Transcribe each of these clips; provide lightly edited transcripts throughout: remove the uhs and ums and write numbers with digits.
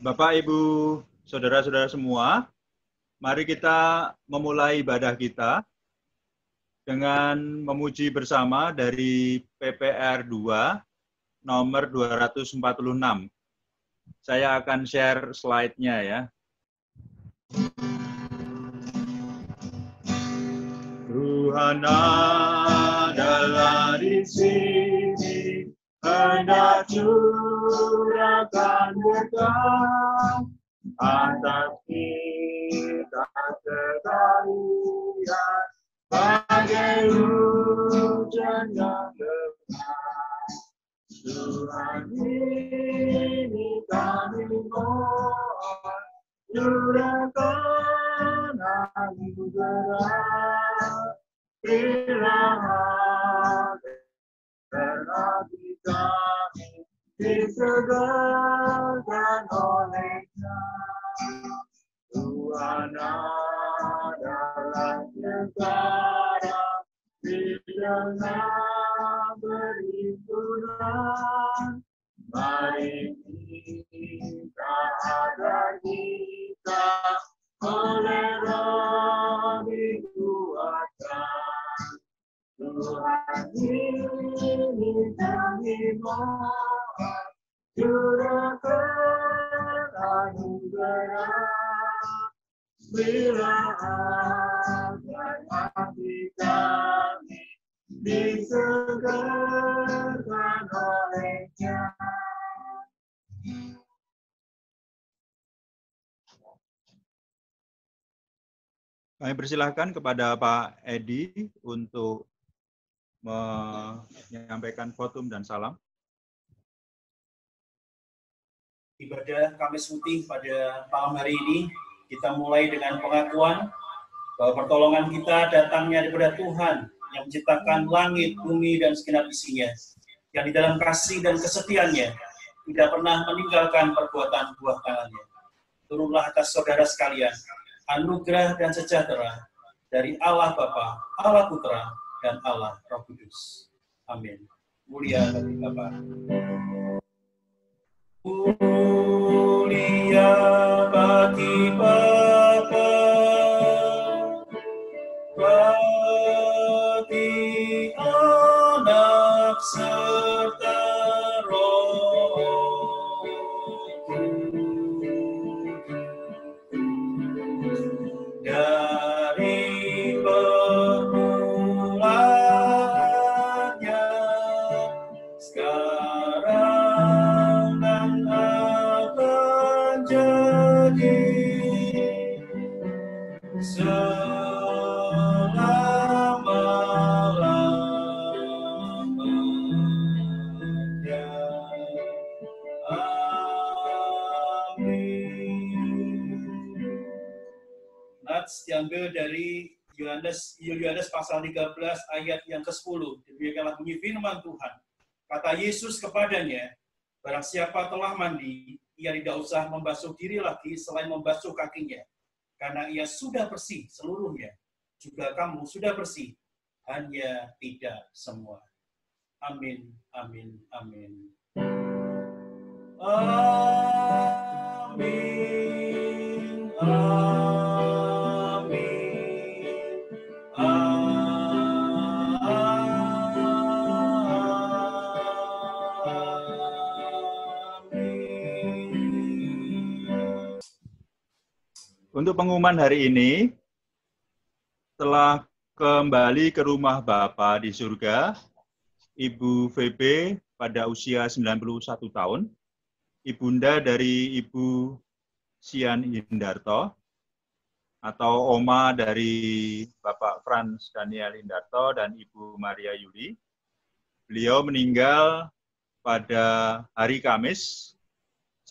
Bapak, Ibu, saudara-saudara semua, mari kita memulai ibadah kita dengan memuji bersama dari PPR 2 nomor 246. Saya akan share slide-nya ya. Tuhan adalah di sini, hendak curahkan berkat atas kita sekalian, bagai hujan yang lebat. Tuhan ini kami mohon, curahkan anugerah, berilah hati kami disegarkan oleh-Nya. Tuhan adalah negara di tengah perhimpunan. Mari kita ada kita oleh Roh dikuatkan. Tuhan ini kami mohon, curahkan anugerah, berilah hati kami disegarkan oleh-Nya. Kami persilahkan kepada Pak Edi untuk menyampaikan khotum dan salam. Ibadah Kamis Putih pada malam hari ini, kita mulai dengan pengakuan bahwa pertolongan kita datangnya daripada Tuhan yang menciptakan langit, bumi, dan segenap isinya, yang di dalam kasih dan kesetiaannya tidak pernah meninggalkan perbuatan buah tangannya. Turunlah atas saudara sekalian anugerah dan sejahtera dari Allah Bapa, Allah Putra, dan Allah Roh Kudus. Amin. Mulia bagi Bapa. Mulia bagi Bapa, bagi Anak serta Roh Kudus. Dari permulaan sekarang dan akan jadi selama-lamanya. Amin. Nats diambil dari Yohanes pasal 13 ayat yang ke-10. Demikianlah bunyi firman Tuhan. Kata Yesus kepadanya, barang siapa telah mandi, ia tidak usah membasuh diri lagi selain membasuh kakinya, karena ia sudah bersih seluruhnya. Juga kamu sudah bersih, hanya tidak semua. Amin, amin, amin. Amin, amin. Untuk pengumuman hari ini, telah kembali ke rumah Bapa di surga, Ibu VB pada usia 91 tahun, ibunda dari Ibu Sian Indarto, atau Oma dari Bapak Frans Daniel Indarto dan Ibu Maria Yuli. Beliau meninggal pada hari Kamis,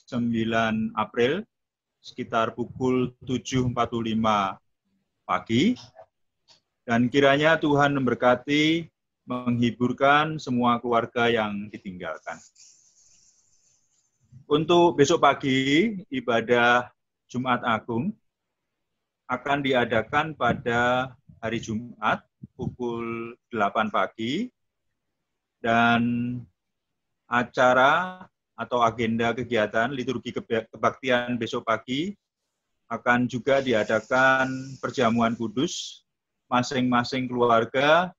9 April, sekitar pukul 7.45 pagi, dan kiranya Tuhan memberkati, menghiburkan semua keluarga yang ditinggalkan. Untuk besok pagi, ibadah Jumat Agung akan diadakan pada hari Jumat pukul 8 pagi, dan acara atau agenda kegiatan liturgi kebaktian besok pagi akan juga diadakan perjamuan kudus. Masing-masing keluarga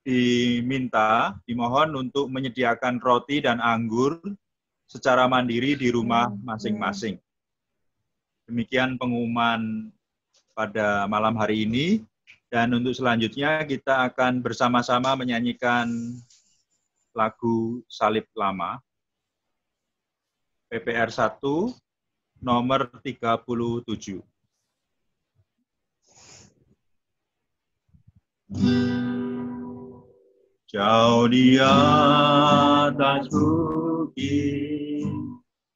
dimohon untuk menyediakan roti dan anggur secara mandiri di rumah masing-masing. Demikian pengumuman pada malam hari ini. Dan untuk selanjutnya kita akan bersama-sama menyanyikan lagu Salib Lama. PPR 1 nomor 37. Jauh di atas bukit,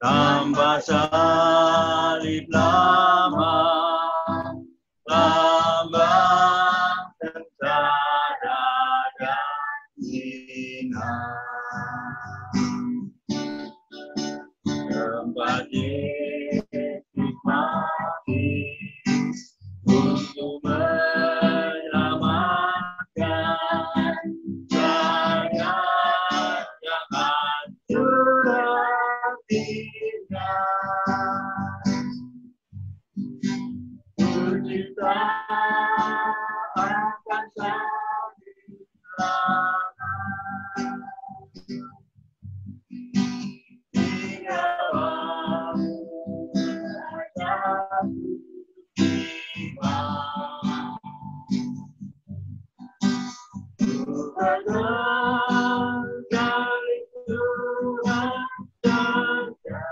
tanpa salib lama, lambang sengsara dan hina. Tempat dinikmati untuk menyelamatkan rakyat yang hancur hatinya. Tercipta akan salib lama, tinggalmu satu jiwa. Bukankah dari Tuhan saja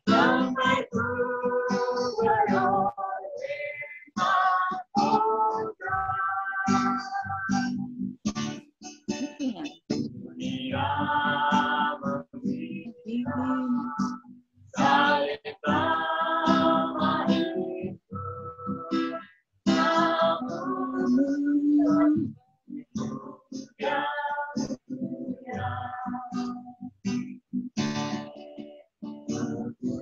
sampai ku beroleh mahkota. Dunia meminta salib lama itu, namun itu yang mulia.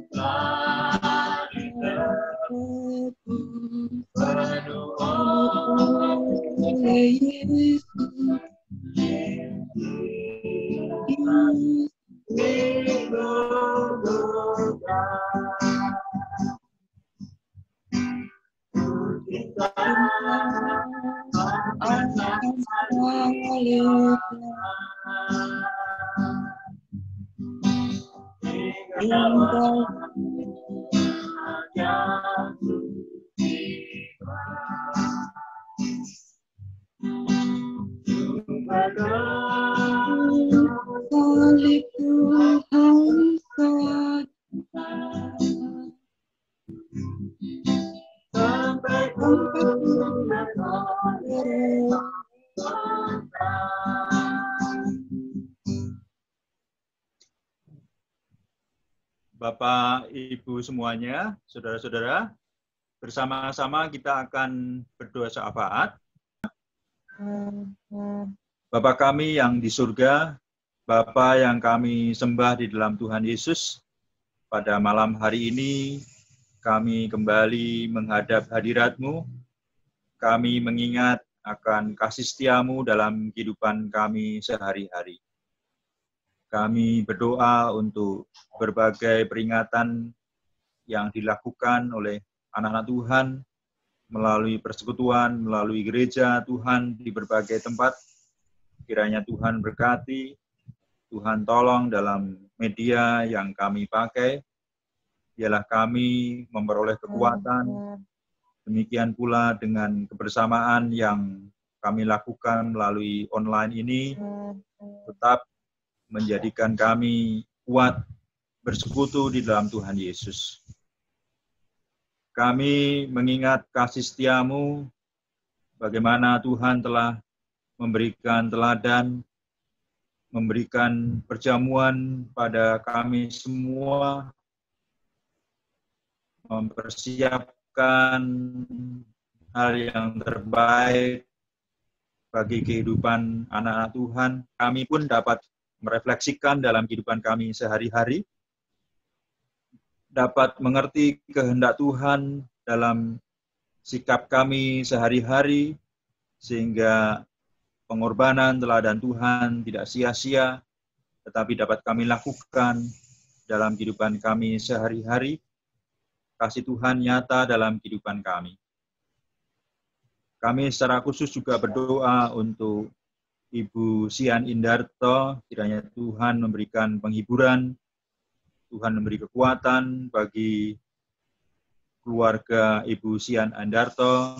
Telah ditebus penuh oleh Yesus, di Golgota. Kita akan salib tinggal jatuh jiwa. Salib Tuhan saja sampai ku beroleh mahkota. Bapak, Ibu semuanya, saudara-saudara, bersama-sama kita akan berdoa syafaat. Bapa kami yang di surga, Bapa yang kami sembah di dalam Tuhan Yesus, pada malam hari ini kami kembali menghadap hadirat-Mu. Kami mengingat akan kasih setia-Mu dalam kehidupan kami sehari-hari. Kami berdoa untuk berbagai peringatan yang dilakukan oleh anak-anak Tuhan melalui persekutuan, melalui gereja Tuhan di berbagai tempat. Kiranya Tuhan berkati, Tuhan tolong dalam media yang kami pakai. Biarlah kami memperoleh kekuatan. Demikian pula dengan kebersamaan yang kami lakukan melalui online ini, tetap menjadikan kami kuat bersekutu di dalam Tuhan Yesus. Kami mengingat kasih setia-Mu, bagaimana Tuhan telah memberikan teladan, memberikan perjamuan pada kami semua, mempersiapkan hal yang terbaik bagi kehidupan anak-anak Tuhan. Kami pun dapat merefleksikan dalam kehidupan kami sehari-hari, dapat mengerti kehendak Tuhan dalam sikap kami sehari-hari, sehingga pengorbanan teladan Tuhan tidak sia-sia, tetapi dapat kami lakukan dalam kehidupan kami sehari-hari. Kasih Tuhan nyata dalam kehidupan kami. Kami secara khusus juga berdoa untuk Ibu Sian Indarto, kiranya Tuhan memberikan penghiburan, Tuhan memberi kekuatan bagi keluarga Ibu Sian Indarto,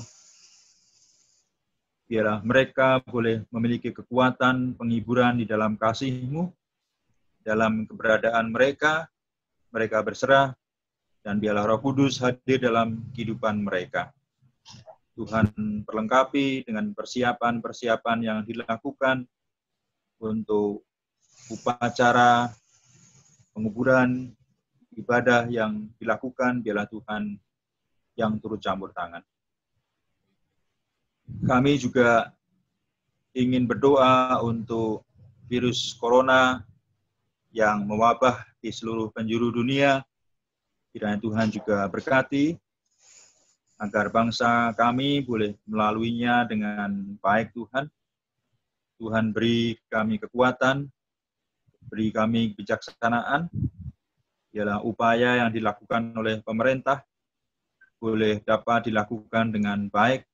biarlah mereka boleh memiliki kekuatan, penghiburan di dalam kasih-Mu, dalam keberadaan mereka, mereka berserah, dan biarlah Roh Kudus hadir dalam kehidupan mereka. Tuhan perlengkapi dengan persiapan-persiapan yang dilakukan untuk upacara penguburan, ibadah yang dilakukan, biarlah Tuhan yang turut campur tangan. Kami juga ingin berdoa untuk virus corona yang mewabah di seluruh penjuru dunia. Kiranya Tuhan juga berkati agar bangsa kami boleh melaluinya dengan baik Tuhan. Tuhan beri kami kekuatan, beri kami kebijaksanaan, ialah upaya yang dilakukan oleh pemerintah boleh dapat dilakukan dengan baik,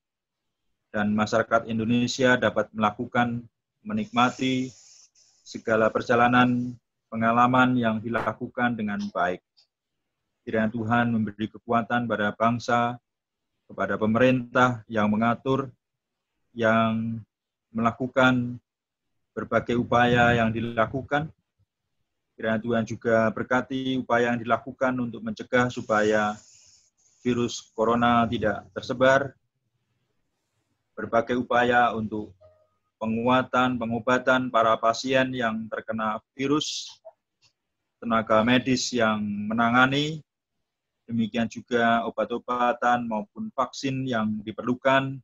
dan masyarakat Indonesia dapat melakukan, menikmati segala perjalanan pengalaman yang dilakukan dengan baik. Kiranya Tuhan memberi kekuatan pada bangsa, kepada pemerintah yang mengatur, yang melakukan berbagai upaya yang dilakukan. Kiranya Tuhan juga berkati upaya yang dilakukan untuk mencegah supaya virus corona tidak tersebar. Berbagai upaya untuk penguatan, pengobatan para pasien yang terkena virus, tenaga medis yang menangani, demikian juga obat-obatan maupun vaksin yang diperlukan,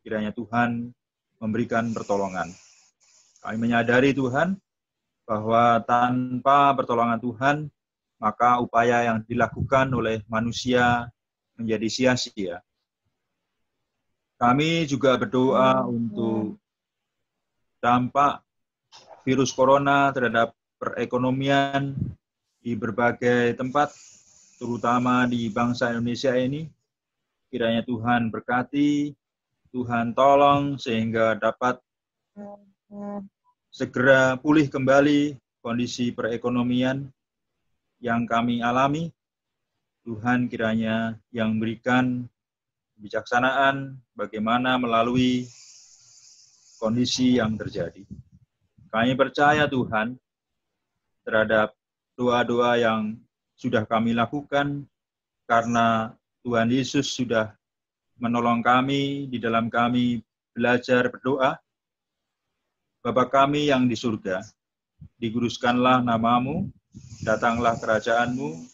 kiranya Tuhan memberikan pertolongan. Kami menyadari Tuhan, bahwa tanpa pertolongan Tuhan, maka upaya yang dilakukan oleh manusia menjadi sia-sia. Kami juga berdoa untuk dampak virus corona terhadap perekonomian di berbagai tempat, terutama di bangsa Indonesia ini. Kiranya Tuhan berkati, Tuhan tolong sehingga dapat segera pulih kembali kondisi perekonomian yang kami alami. Tuhan kiranya yang memberikan kebijaksanaan bagaimana melalui kondisi yang terjadi. Kami percaya Tuhan terhadap doa-doa yang sudah kami lakukan, karena Tuhan Yesus sudah menolong kami di dalam kami belajar berdoa. Bapa kami yang di surga, dikuduskanlah nama-Mu, datanglah kerajaan-Mu,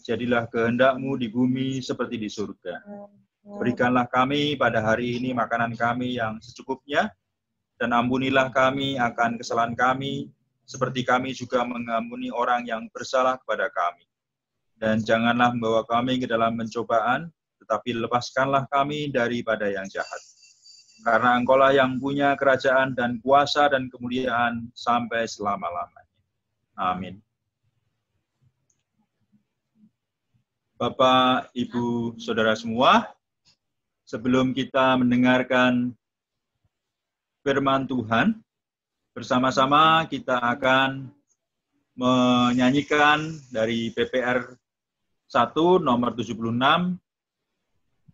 jadilah kehendak-Mu di bumi seperti di surga. Berikanlah kami pada hari ini makanan kami yang secukupnya, dan ampunilah kami akan kesalahan kami, seperti kami juga mengampuni orang yang bersalah kepada kami. Dan janganlah membawa kami ke dalam pencobaan, tetapi lepaskanlah kami daripada yang jahat. Karena Engkau-lah yang punya kerajaan dan kuasa dan kemuliaan sampai selama-lamanya. Amin. Bapak, Ibu, Saudara semua, sebelum kita mendengarkan firman Tuhan, bersama-sama kita akan menyanyikan dari PPR 1 nomor 76,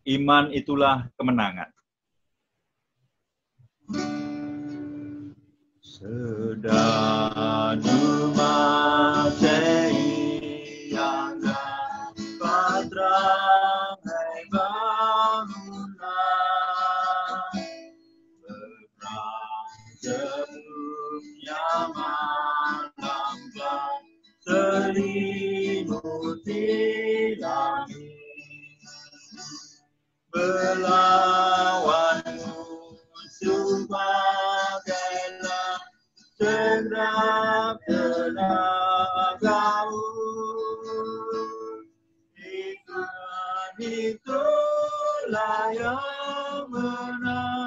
Iman Itulah Kemenangan. Sedadu matei yang dapat ramai bangunan, berperang sebelumnya malam gelap selimuti langit, melawan musuh bagailah segenap tenagamu. Itulah yang menang.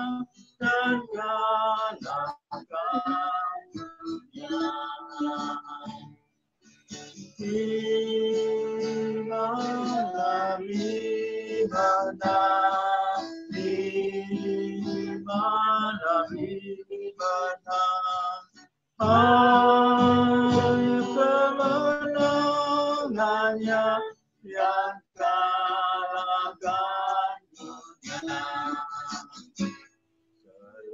kemenangannya yang kalahkan dunia.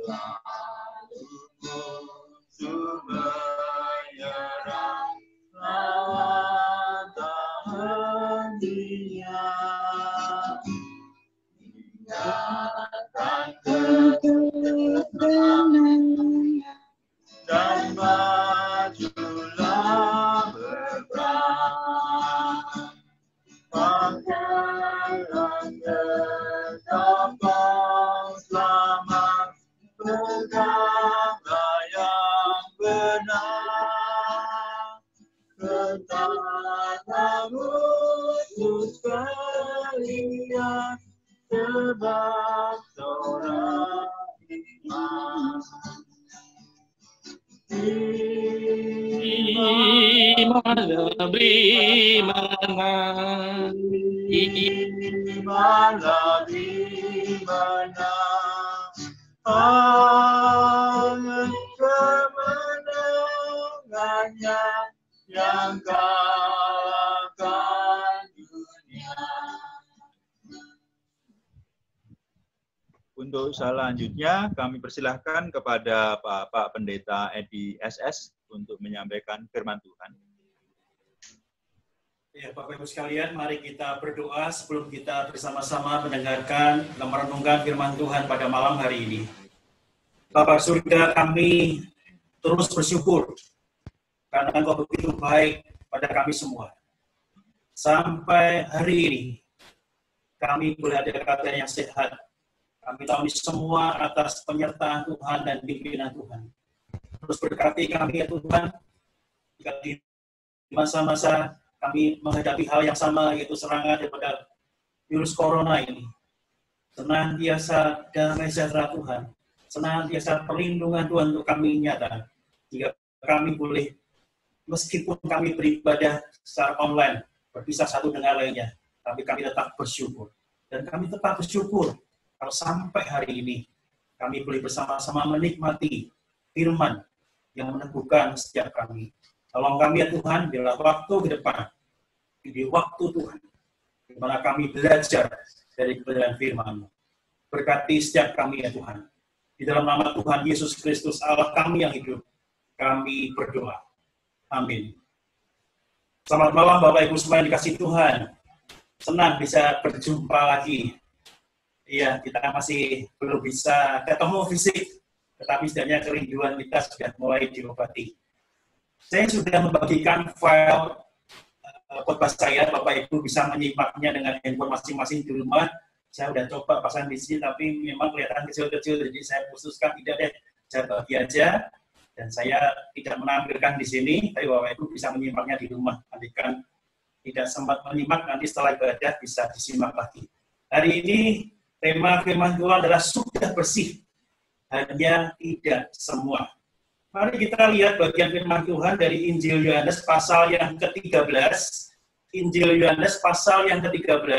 Selalu musuh menyerang, lawan tak hentinya. Ingatkan kebenaran dan majulah berperang. Pakaian tetap kau selamat, peganglah yang benar. Katakanlah musuh sekalian, sebab seorang iman. Imanlah bimana, kemenangannya yang kalahkan dunia. Untuk selanjutnya kami persilahkan kepada Bapak Pendeta Edi SS untuk menyampaikan firman Tuhan. Ya, Bapak Ibu sekalian, mari kita berdoa sebelum kita bersama-sama mendengarkan dan merenungkan firman Tuhan pada malam hari ini. Bapa surga, kami terus bersyukur karena Engkau begitu baik pada kami semua. Sampai hari ini, kami boleh ada keadaan yang sehat. Kami tahu ini semua atas penyertaan Tuhan dan pimpinan Tuhan. Terus berkati kami ya Tuhan, jika di masa-masa kami menghadapi hal yang sama, yaitu serangan daripada virus corona ini. Senantiasa damai sejahtera Tuhan, senantiasa perlindungan Tuhan untuk kami nyata. Jika kami boleh, meskipun kami beribadah secara online, berpisah satu dengan lainnya, tapi kami tetap bersyukur. Dan kami tetap bersyukur kalau sampai hari ini, kami boleh bersama-sama menikmati firman yang meneguhkan setiap kami. Tolong kami ya Tuhan, bila waktu ke depan, di waktu Tuhan, di mana kami belajar dari kebenaran firman-Mu. Berkati setiap kami ya Tuhan. Di dalam nama Tuhan Yesus Kristus, Allah kami yang hidup, kami berdoa. Amin. Selamat malam Bapak Ibu semua yang dikasihi Tuhan. Senang bisa berjumpa lagi. Iya, kita masih belum bisa ketemu fisik, tetapi setidaknya kerinduan kita sudah mulai diobati. Saya sudah membagikan file khotbah saya, Bapak Ibu bisa menyimaknya dengan handphone masing-masing di rumah. Saya sudah coba pasang di sini, tapi memang kelihatan kecil-kecil, jadi saya khususkan tidak deh, saya bagi aja, dan saya tidak menampilkan di sini, tapi Bapak Ibu bisa menyimaknya di rumah. Nanti kan tidak sempat menyimak, nanti setelah ibadah bisa disimak lagi. Hari ini tema firman Tuhan adalah sudah bersih, hanya tidak semua. Mari kita lihat bagian firman Tuhan dari Injil Yohanes pasal yang ke-13. Injil Yohanes pasal yang ke-13,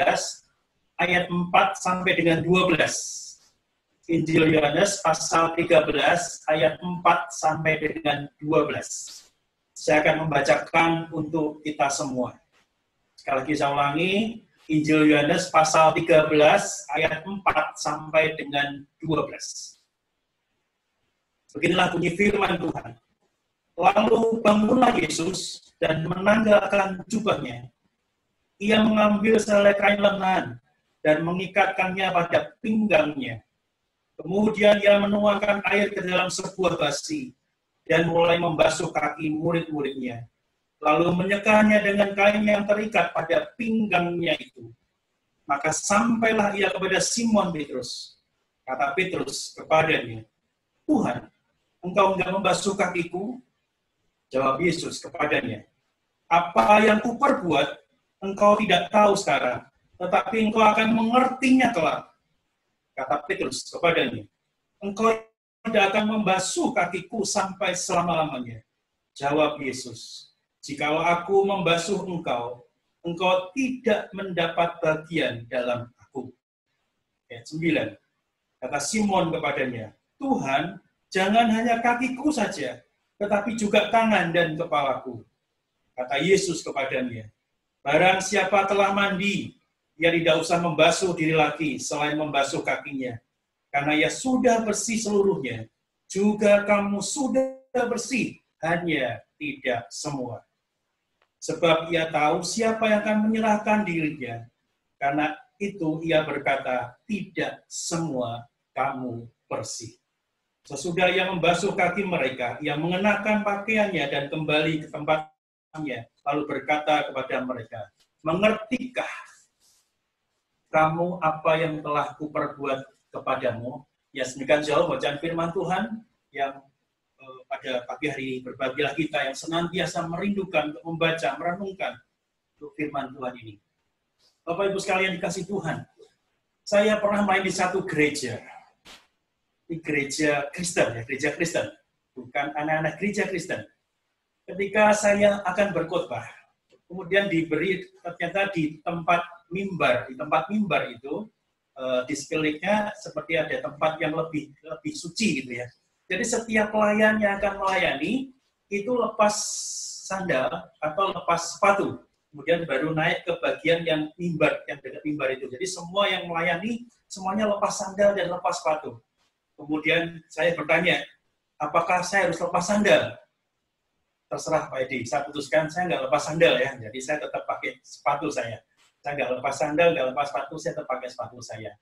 ayat 4 sampai dengan 12. Injil Yohanes pasal 13, ayat 4 sampai dengan 12. Saya akan membacakan untuk kita semua. Sekali lagi saya ulangi, Injil Yohanes pasal 13, ayat 4 sampai dengan 12. Beginilah bunyi firman Tuhan. Lalu bangunlah Yesus dan menanggalkan jubahnya. Ia mengambil selai kain lenan dan mengikatkannya pada pinggangnya. Kemudian ia menuangkan air ke dalam sebuah basi dan mulai membasuh kaki murid-muridnya. Lalu menyekanya dengan kain yang terikat pada pinggangnya itu. Maka sampailah ia kepada Simon Petrus. Kata Petrus kepadanya, Tuhan, engkau enggak membasuh kakiku? Jawab Yesus kepadanya, apa yang kuperbuat, engkau tidak tahu sekarang, tetapi engkau akan mengertinya kelak. Kata Petrus kepadanya, engkau tidak akan membasuh kakiku sampai selama-lamanya. Jawab Yesus, jikalau aku membasuh engkau, engkau tidak mendapat bagian dalam aku. Ayat 9. Kata Simon kepadanya, Tuhan, jangan hanya kakiku saja, tetapi juga tangan dan kepalaku. Kata Yesus kepadanya, barang siapa telah mandi, ia tidak usah membasuh diri lagi selain membasuh kakinya. Karena ia sudah bersih seluruhnya. Juga kamu sudah bersih, hanya tidak semua. Sebab ia tahu siapa yang akan menyerahkan dirinya. Karena itu ia berkata, tidak semua kamu bersih. Sesudah ia membasuh kaki mereka, ia mengenakan pakaiannya dan kembali ke tempatnya, lalu berkata kepada mereka, mengertikah kamu apa yang telah kuperbuat kepadamu? Ya, demikian jauh bacaan firman Tuhan yang pada pagi hari ini berbagilah kita yang senantiasa merindukan untuk membaca, merenungkan untuk firman Tuhan ini. Bapak Ibu sekalian dikasih Tuhan, saya pernah main di satu gereja. Di gereja Kristen, ya, gereja Kristen, bukan anak-anak gereja Kristen. Ketika saya akan berkhotbah, kemudian diberi ternyata di tempat mimbar itu di sekelilingnya seperti ada tempat yang lebih suci gitu ya. Jadi setiap pelayan yang akan melayani itu lepas sandal atau lepas sepatu, kemudian baru naik ke bagian yang mimbar, yang dekat mimbar itu. Jadi semua yang melayani semuanya lepas sandal dan lepas sepatu. Kemudian saya bertanya, apakah saya harus lepas sandal? Terserah Pak Edi, saya putuskan saya nggak lepas sandal ya, jadi saya tetap pakai sepatu saya. Saya nggak lepas sandal, nggak lepas sepatu, saya tetap pakai sepatu saya.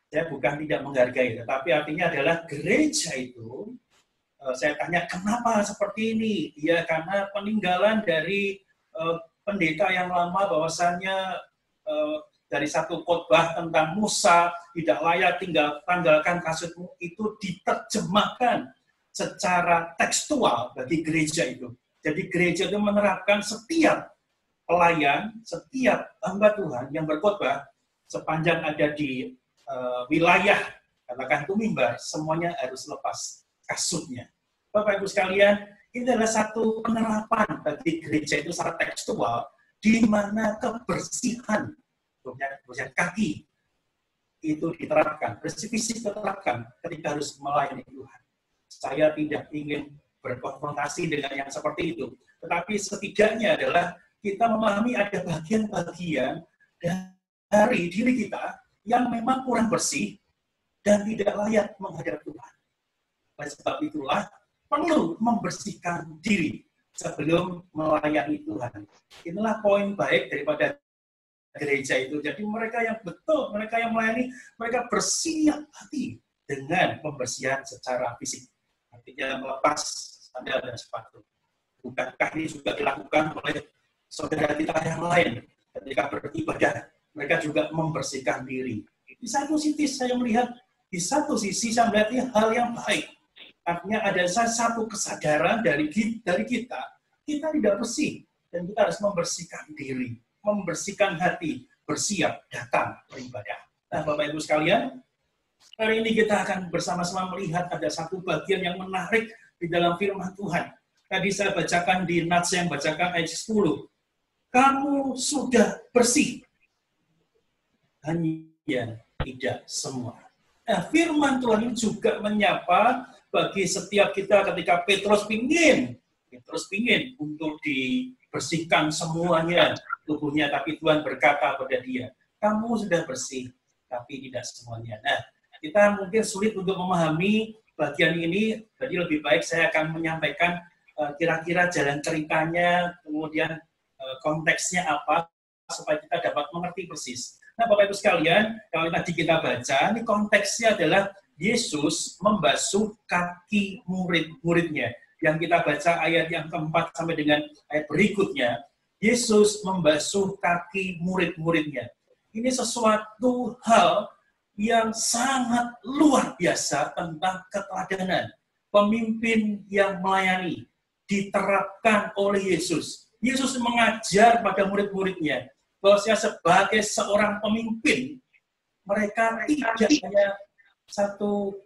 Saya bukan tidak menghargai, tetapi artinya adalah gereja itu, saya tanya kenapa seperti ini? Ya karena peninggalan dari pendeta yang lama bahwasannya dari satu khotbah tentang Musa tidak layak tinggalkan kasutmu itu diterjemahkan secara tekstual bagi gereja itu. Jadi gereja itu menerapkan setiap pelayan, setiap hamba Tuhan yang berkhotbah sepanjang ada di wilayah, katakan itu mimbar, semuanya harus lepas kasutnya. Bapak Ibu sekalian, ini adalah satu penerapan bagi gereja itu secara tekstual, di mana kebersihan kaki itu diterapkan, bersih fisik diterapkan ketika harus melayani Tuhan. Saya tidak ingin berkonfrontasi dengan yang seperti itu, tetapi setidaknya adalah kita memahami ada bagian-bagian dari diri kita yang memang kurang bersih dan tidak layak menghadap Tuhan. Oleh sebab itulah perlu membersihkan diri sebelum melayani Tuhan. Inilah poin baik daripada gereja itu. Jadi mereka yang betul, mereka yang melayani, mereka bersiap hati dengan pembersihan secara fisik. Artinya melepas sandal dan sepatu. Bukankah ini juga dilakukan oleh saudara kita yang lain ketika beribadah? Mereka juga membersihkan diri. Di satu sisi saya melihat, di satu sisi saya melihat ini hal yang baik. Artinya ada satu kesadaran dari kita tidak bersih. Dan kita harus membersihkan diri, membersihkan hati, bersiap datang beribadah. Nah, Bapak Ibu sekalian, hari ini kita akan bersama-sama melihat ada satu bagian yang menarik di dalam firman Tuhan. Tadi saya bacakan di Nats yang bacakan ayat 10. Kamu sudah bersih, hanya tidak semua. Nah, firman Tuhan ini juga menyapa bagi setiap kita ketika Petrus pingin untuk dibersihkan semuanya tubuhnya, tapi Tuhan berkata kepada dia, kamu sudah bersih, tapi tidak semuanya. Nah, kita mungkin sulit untuk memahami bagian ini, jadi lebih baik saya akan menyampaikan kira-kira jalan ceritanya, kemudian konteksnya apa, supaya kita dapat mengerti persis. Nah, Bapak Ibu sekalian, kalau tadi kita baca, ini konteksnya adalah Yesus membasuh kaki murid-muridnya. Yang kita baca ayat yang keempat sampai dengan ayat berikutnya, Yesus membasuh kaki murid-muridnya. Ini sesuatu hal yang sangat luar biasa tentang keteladanan. Pemimpin yang melayani diterapkan oleh Yesus. Yesus mengajar pada murid-muridnya bahwasanya sebagai seorang pemimpin, mereka tidak hanya satu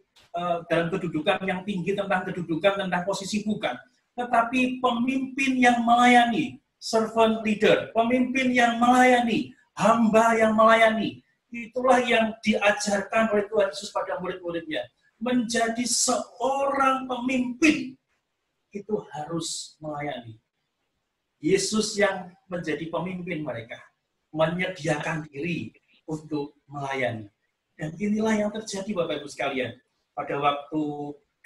dalam kedudukan yang tinggi tentang kedudukan, tentang posisi, bukan. Tetapi pemimpin yang melayani, servant leader, pemimpin yang melayani, hamba yang melayani, itulah yang diajarkan oleh Tuhan Yesus pada murid-muridnya. menjadi seorang pemimpin itu harus melayani. Yesus yang menjadi pemimpin mereka, menyediakan diri untuk melayani. Dan inilah yang terjadi Bapak Ibu sekalian. Pada waktu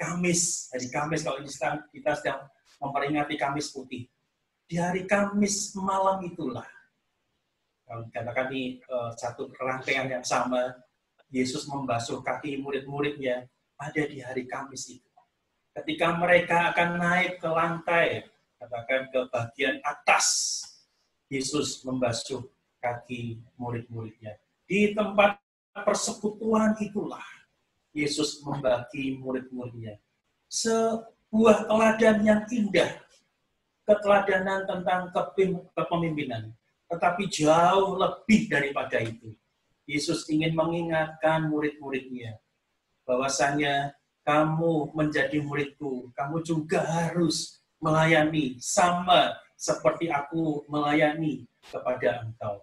Kamis, hari Kamis kalau kita sedang memperingati Kamis Putih. Di hari Kamis malam itulah, kalau dikatakan ini satu rangkaian yang sama, Yesus membasuh kaki murid-muridnya pada di hari Kamis itu. Ketika mereka akan naik ke lantai, katakan ke bagian atas, Yesus membasuh kaki murid-muridnya. Di tempat persekutuan itulah, Yesus membagi murid-muridnya. Sebuah teladan yang indah, keteladanan tentang kepemimpinan. Tetapi jauh lebih daripada itu. Yesus ingin mengingatkan murid-muridnya, bahwasanya kamu menjadi muridku, kamu juga harus melayani sama seperti aku melayani kepada engkau.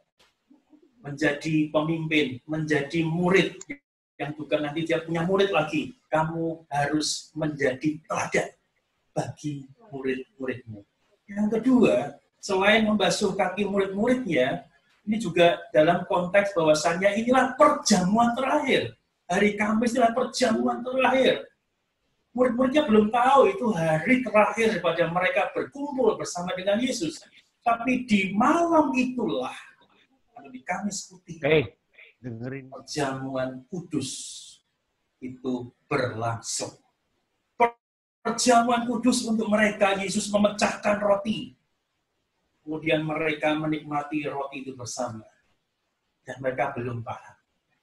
Menjadi pemimpin, menjadi murid, yang juga nanti dia punya murid lagi, kamu harus menjadi teladan bagi murid-muridmu. Yang kedua, selain membasuh kaki murid-muridnya, ini juga dalam konteks bahwasannya inilah perjamuan terakhir. Hari Kamis inilah perjamuan terakhir. Murid-muridnya belum tahu itu hari terakhir pada mereka berkumpul bersama dengan Yesus. Tapi di malam itulah, atau di Kamis Putih, perjamuan kudus itu berlangsung. Perjamuan kudus untuk mereka, Yesus memecahkan roti. Kemudian mereka menikmati roti itu bersama. Dan mereka belum paham.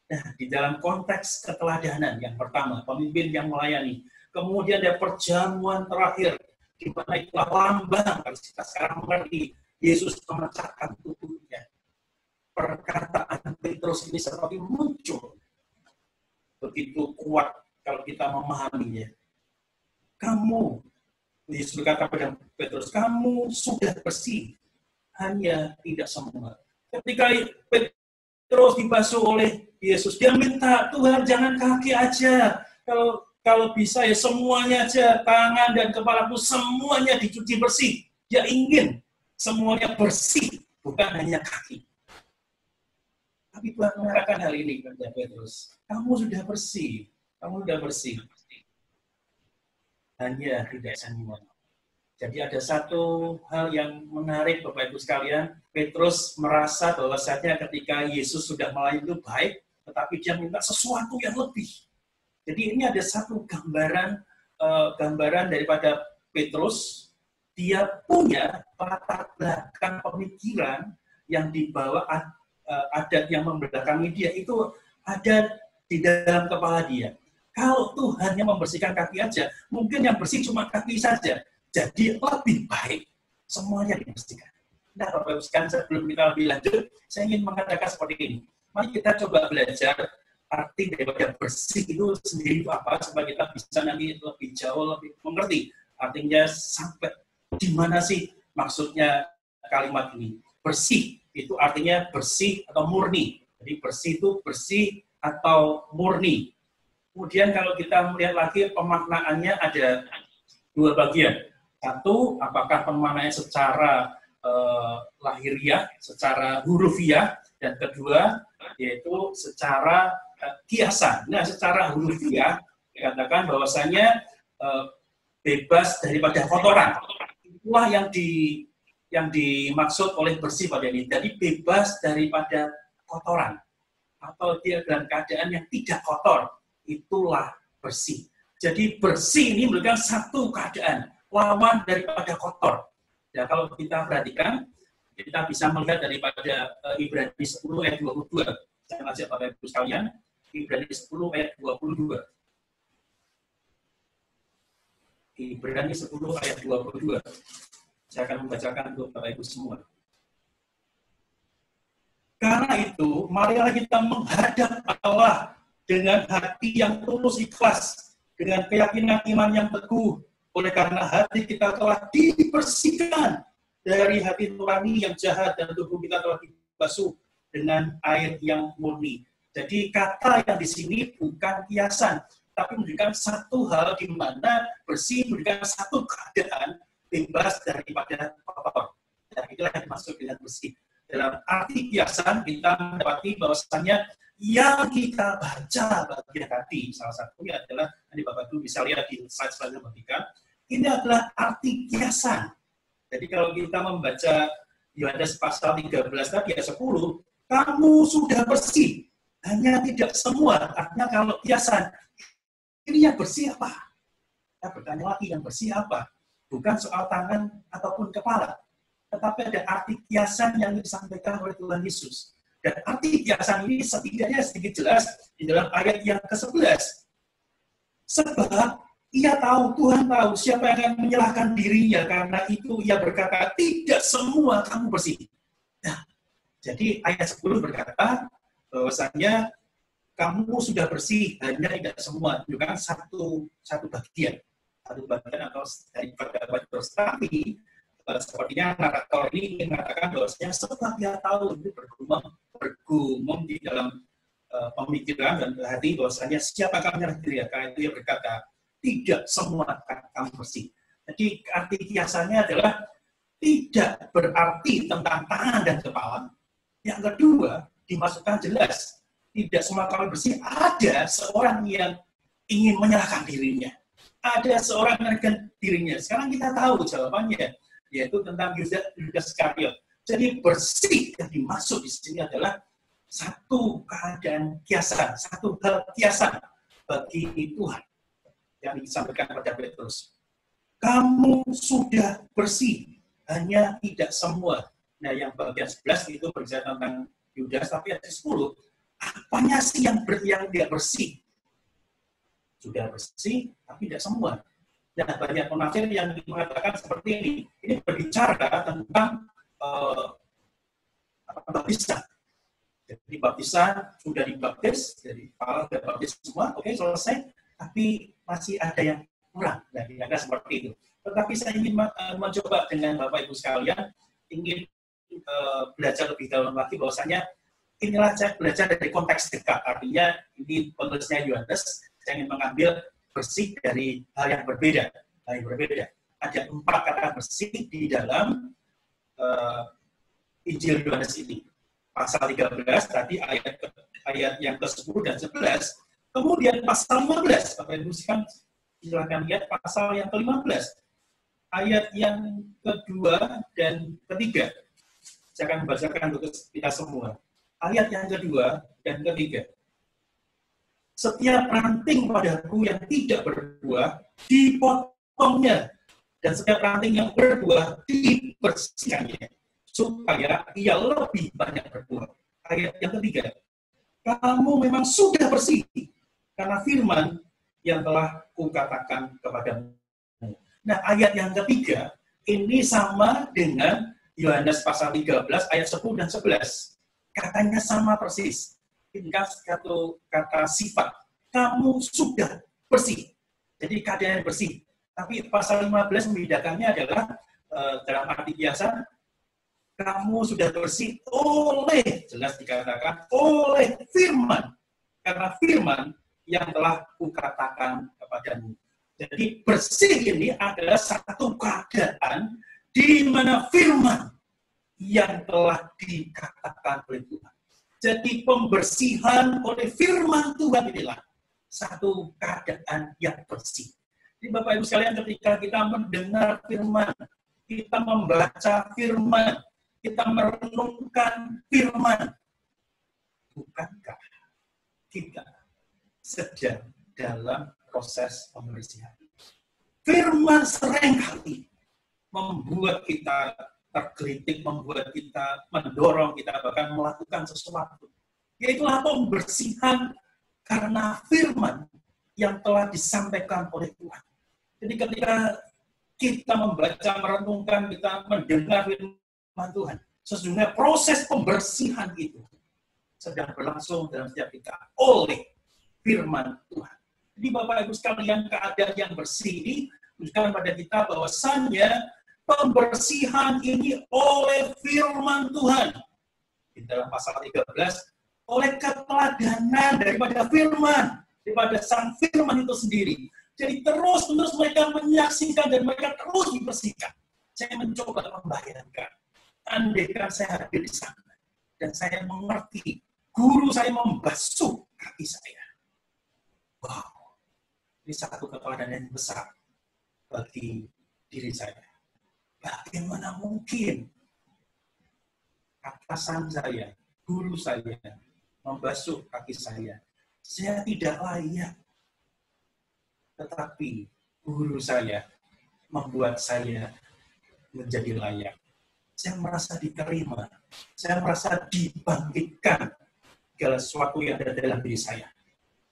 Nah, di dalam konteks keteladanan yang pertama, pemimpin yang melayani. Kemudian ada perjamuan terakhir, di mana itulah lambang, kalau kita sekarang mengerti, Yesus memecahkan tubuhnya. Perkataan Petrus ini seperti muncul. Begitu kuat kalau kita memahaminya. Kamu, Yesus berkata pada Petrus, kamu sudah bersih, hanya tidak semua. Ketika Petrus dibasuh oleh Yesus, dia minta, Tuhan jangan kaki aja, kalau bisa ya semuanya aja, tangan dan kepalaku semuanya dicuci bersih. Dia ingin semuanya bersih, bukan hanya kaki. Tapi Tuhan mengatakan hal ini kepada Petrus, kamu sudah bersih, hanya tidak semua. Jadi ada satu hal yang menarik Bapak Ibu sekalian, Petrus merasa bahwasanya ketika Yesus sudah melayani itu baik, tetapi dia minta sesuatu yang lebih. Jadi ini ada satu gambaran daripada Petrus, dia punya latar belakang pemikiran yang dibawa adat yang membelakangi dia, itu ada di dalam kepala dia. Kalau Tuhan yang membersihkan kaki aja, mungkin yang bersih cuma kaki saja. Jadi lebih baik semuanya dibersihkan. Nah, Bapak Ibu sekalian, sebelum kita lebih lanjut, saya ingin mengatakan seperti ini. Mari kita coba belajar arti daripada bersih itu sendiri itu apa, supaya kita bisa nanti lebih jauh, lebih mengerti. Artinya sampai di mana sih maksudnya kalimat ini. Bersih itu artinya bersih atau murni. Jadi bersih itu bersih atau murni. Kemudian kalau kita melihat lagi pemaknaannya ada dua bagian. Satu, apakah pemaknaannya secara lahiriah, secara hurufiah, dan kedua, yaitu secara kiasan. Nah, secara hurufiah, dikatakan bahwasanya bebas daripada kotoran. Itulah yang dimaksud oleh bersih pada ini. Jadi bebas daripada kotoran. Atau dia dalam keadaan yang tidak kotor. Itulah bersih. Jadi bersih ini merupakan satu keadaan, lawan daripada kotor. Ya, kalau kita perhatikan, kita bisa melihat daripada Ibrani 10 ayat 22. Saya ngajak Bapak Ibu sekalian, Ibrani 10 ayat 22. Ibrani 10 ayat 22. Saya akan membacakan untuk Bapak Ibu semua. Karena itu, marilah kita menghadap Allah dengan hati yang tulus ikhlas, dengan keyakinan iman yang teguh, oleh karena hati kita telah dibersihkan dari hati nurani yang jahat dan tubuh kita telah dibasuh dengan air yang murni. Jadi kata yang di sini bukan kiasan, tapi menunjukkan satu hal di mana bersih menunjukkan satu keadaan bebas daripada kotor. Dan itulah yang dimaksud dengan bersih. Dalam arti kiasan kita mendapati bahwasannya yang kita baca bagian hati, salah satunya adalah, nanti Bapak Ibu bisa lihat di slide selanjutnya, ini adalah arti kiasan. Jadi kalau kita membaca Yohanes pasal 13 tadi ayat 10, kamu sudah bersih, hanya tidak semua. Artinya kalau kiasan, ini yang bersih apa? Kita bertanya lagi, yang bersih apa? Bukan soal tangan ataupun kepala, tetapi ada arti kiasan yang disampaikan oleh Tuhan Yesus. Dan arti kiasan ini setidaknya sedikit jelas di dalam ayat yang ke-11. Sebab ia tahu, Tuhan tahu siapa yang akan menyalahkan dirinya, karena itu ia berkata, tidak semua kamu bersih. Nah, jadi ayat 10 berkata bahwasanya kamu sudah bersih, hanya tidak semua. Itu kan satu bagian atau daripada bagian terus. Tapi sepertinya narator ini ingin mengatakan bahwasanya sebab dia tahu itu bergumam di dalam pemikiran dan hati bahwasanya siapa akan menyalahkan diri, karena itu ia berkata, tidak semua kamu bersih. Jadi arti kiasannya adalah tidak berarti tentang tangan dan kepala. Yang kedua, dimasukkan jelas, tidak semua kamu bersih. Ada seorang yang ingin menyalahkan dirinya. Ada seorang yang menyalahkan dirinya. Sekarang kita tahu jawabannya, yaitu tentang Yudas Iskariot. Jadi bersih yang dimaksud di sini adalah satu keadaan kiasan, satu hal kiasan bagi Tuhan yang disampaikan pada Petrus. Kamu sudah bersih, hanya tidak semua. Nah, yang bagian 11 itu berbicara tentang Yudas, tapi ada 10. Apanya sih yang tidak bersih? Sudah bersih, tapi tidak semua. Nah, banyak penafsir yang mengatakan seperti ini. Ini berbicara tentang baptisan. Jadi baptisan sudah dibaptis, jadi para sudah baptis semua, oke, selesai. Tapi masih ada yang kurang. Nah, kira-kira seperti itu. Tetapi saya ingin mencoba dengan Bapak Ibu sekalian, ingin belajar lebih dalam lagi bahwasanya inilah saya belajar dari konteks dekat. Artinya ini penulisnya Yohanes, saya ingin mengambil bersih dari hal yang berbeda. Ada 4 kata bersih di dalam Injil Yohanes ini. Pasal 13 tadi ayat yang ke-10 dan 11. Kemudian pasal 15, Bapak Ibu silakan lihat pasal yang ke-15. Ayat yang kedua dan ketiga. Saya akan membacakan untuk kita semua. Ayat yang kedua dan ketiga. Setiap ranting padaku yang tidak berbuah, dipotongnya. Dan setiap ranting yang berbuah, dibersihkannya. Supaya ia lebih banyak berbuah. Ayat yang ketiga. Kamu memang sudah bersih, karena firman yang telah kukatakan kepadamu. Nah, ayat yang ketiga, ini sama dengan Yohanes pasal 13, ayat 10 dan 11. Katanya sama persis. Tinggal satu kata sifat. Kamu sudah bersih. Jadi keadaan bersih. Tapi pasal 15 membedakannya adalah, dalam arti biasa, kamu sudah bersih oleh, jelas dikatakan, oleh firman. Karena firman yang telah kukatakan kepadamu. Jadi bersih ini adalah satu keadaan di mana firman yang telah dikatakan oleh Tuhan. Jadi pembersihan oleh firman Tuhan inilah satu keadaan yang bersih. Jadi Bapak Ibu sekalian, ketika kita mendengar firman, kita membaca firman, kita merenungkan firman, bukankah kita sedang dalam proses pembersihan? Firman seringkali membuat kita tergelitik, membuat kita mendorong kita bahkan melakukan sesuatu. Yaitulah pembersihan karena firman yang telah disampaikan oleh Tuhan. Jadi ketika kita membaca, merenungkan, kita mendengar firman Tuhan, sesungguhnya proses pembersihan itu sedang berlangsung dalam setiap kita oleh firman Tuhan. Jadi Bapak Ibu sekalian, keadaan yang bersih ini menunjukkan pada kita bahwasannya pembersihan ini oleh firman Tuhan. Di dalam pasal 13, oleh keteladanan daripada firman. daripada sang firman itu sendiri. Jadi terus-menerus mereka menyaksikan dan mereka terus dibersihkan. Saya mencoba membayangkan, andaikan saya hadir di sana dan saya mengerti, guru saya membasuh kaki saya. Wow, ini satu keteladanan yang besar bagi diri saya. Bagaimana mungkin atasan saya, guru saya, membasuh kaki saya? Saya tidak layak. Tetapi guru saya membuat saya menjadi layak. Saya merasa diterima. Saya merasa dibangkitkan segala sesuatu yang ada dalam diri saya.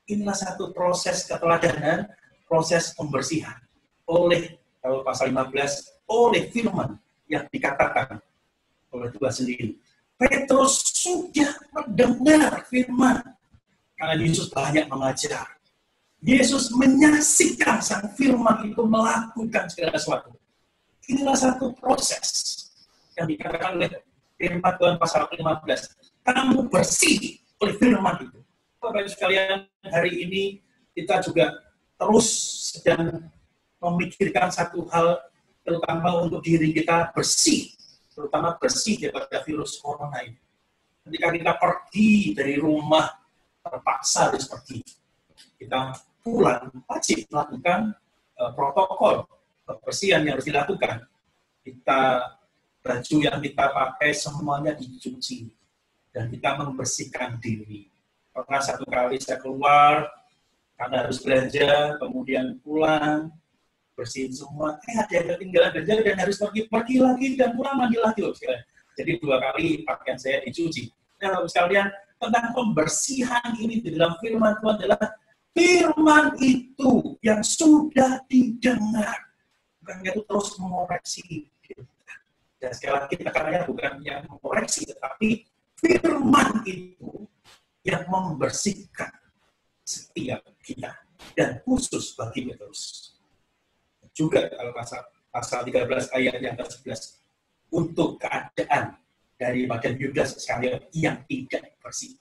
Inilah satu proses keteladanan, proses pembersihan oleh kalau pasal 15 oleh firman yang dikatakan oleh Tuhan sendiri. Petrus sudah mendengar firman karena Yesus banyak mengajar. Yesus menyaksikan sang firman itu melakukan segala sesuatu. Inilah satu proses yang dikatakan oleh firman Tuhan pasal 15. Kamu bersih oleh firman itu. Bapak-Ibu sekalian, hari ini kita juga terus sedang memikirkan satu hal, terutama untuk diri kita bersih, terutama bersih daripada virus corona ini. Ketika kita pergi dari rumah, terpaksa harus pergi. Kita pulang, wajib melakukan protokol kebersihan yang harus dilakukan. Baju yang kita pakai semuanya dicuci dan kita membersihkan diri. Pernah satu kali saya keluar karena harus belanja, kemudian pulang, bersihin semua. Ada yang ketinggalan belanja dan harus pergi lagi dan pulang mandi lagi. Jadi 2 kali pakaian saya dicuci. Nah, Bapak sekalian, tentang pembersihan ini di dalam firman Tuhan adalah firman itu yang sudah didengar. Bukan itu terus mengoreksi kita. Dan sekali lagi tekanannya bukan yang mengoreksi, tetapi firman itu yang membersihkan setiap kita. Dan khusus bagi Petrus. Juga kalau pasal 13 ayat yang ke-11. Untuk keadaan daripada Yudas Iskariot yang tidak bersih.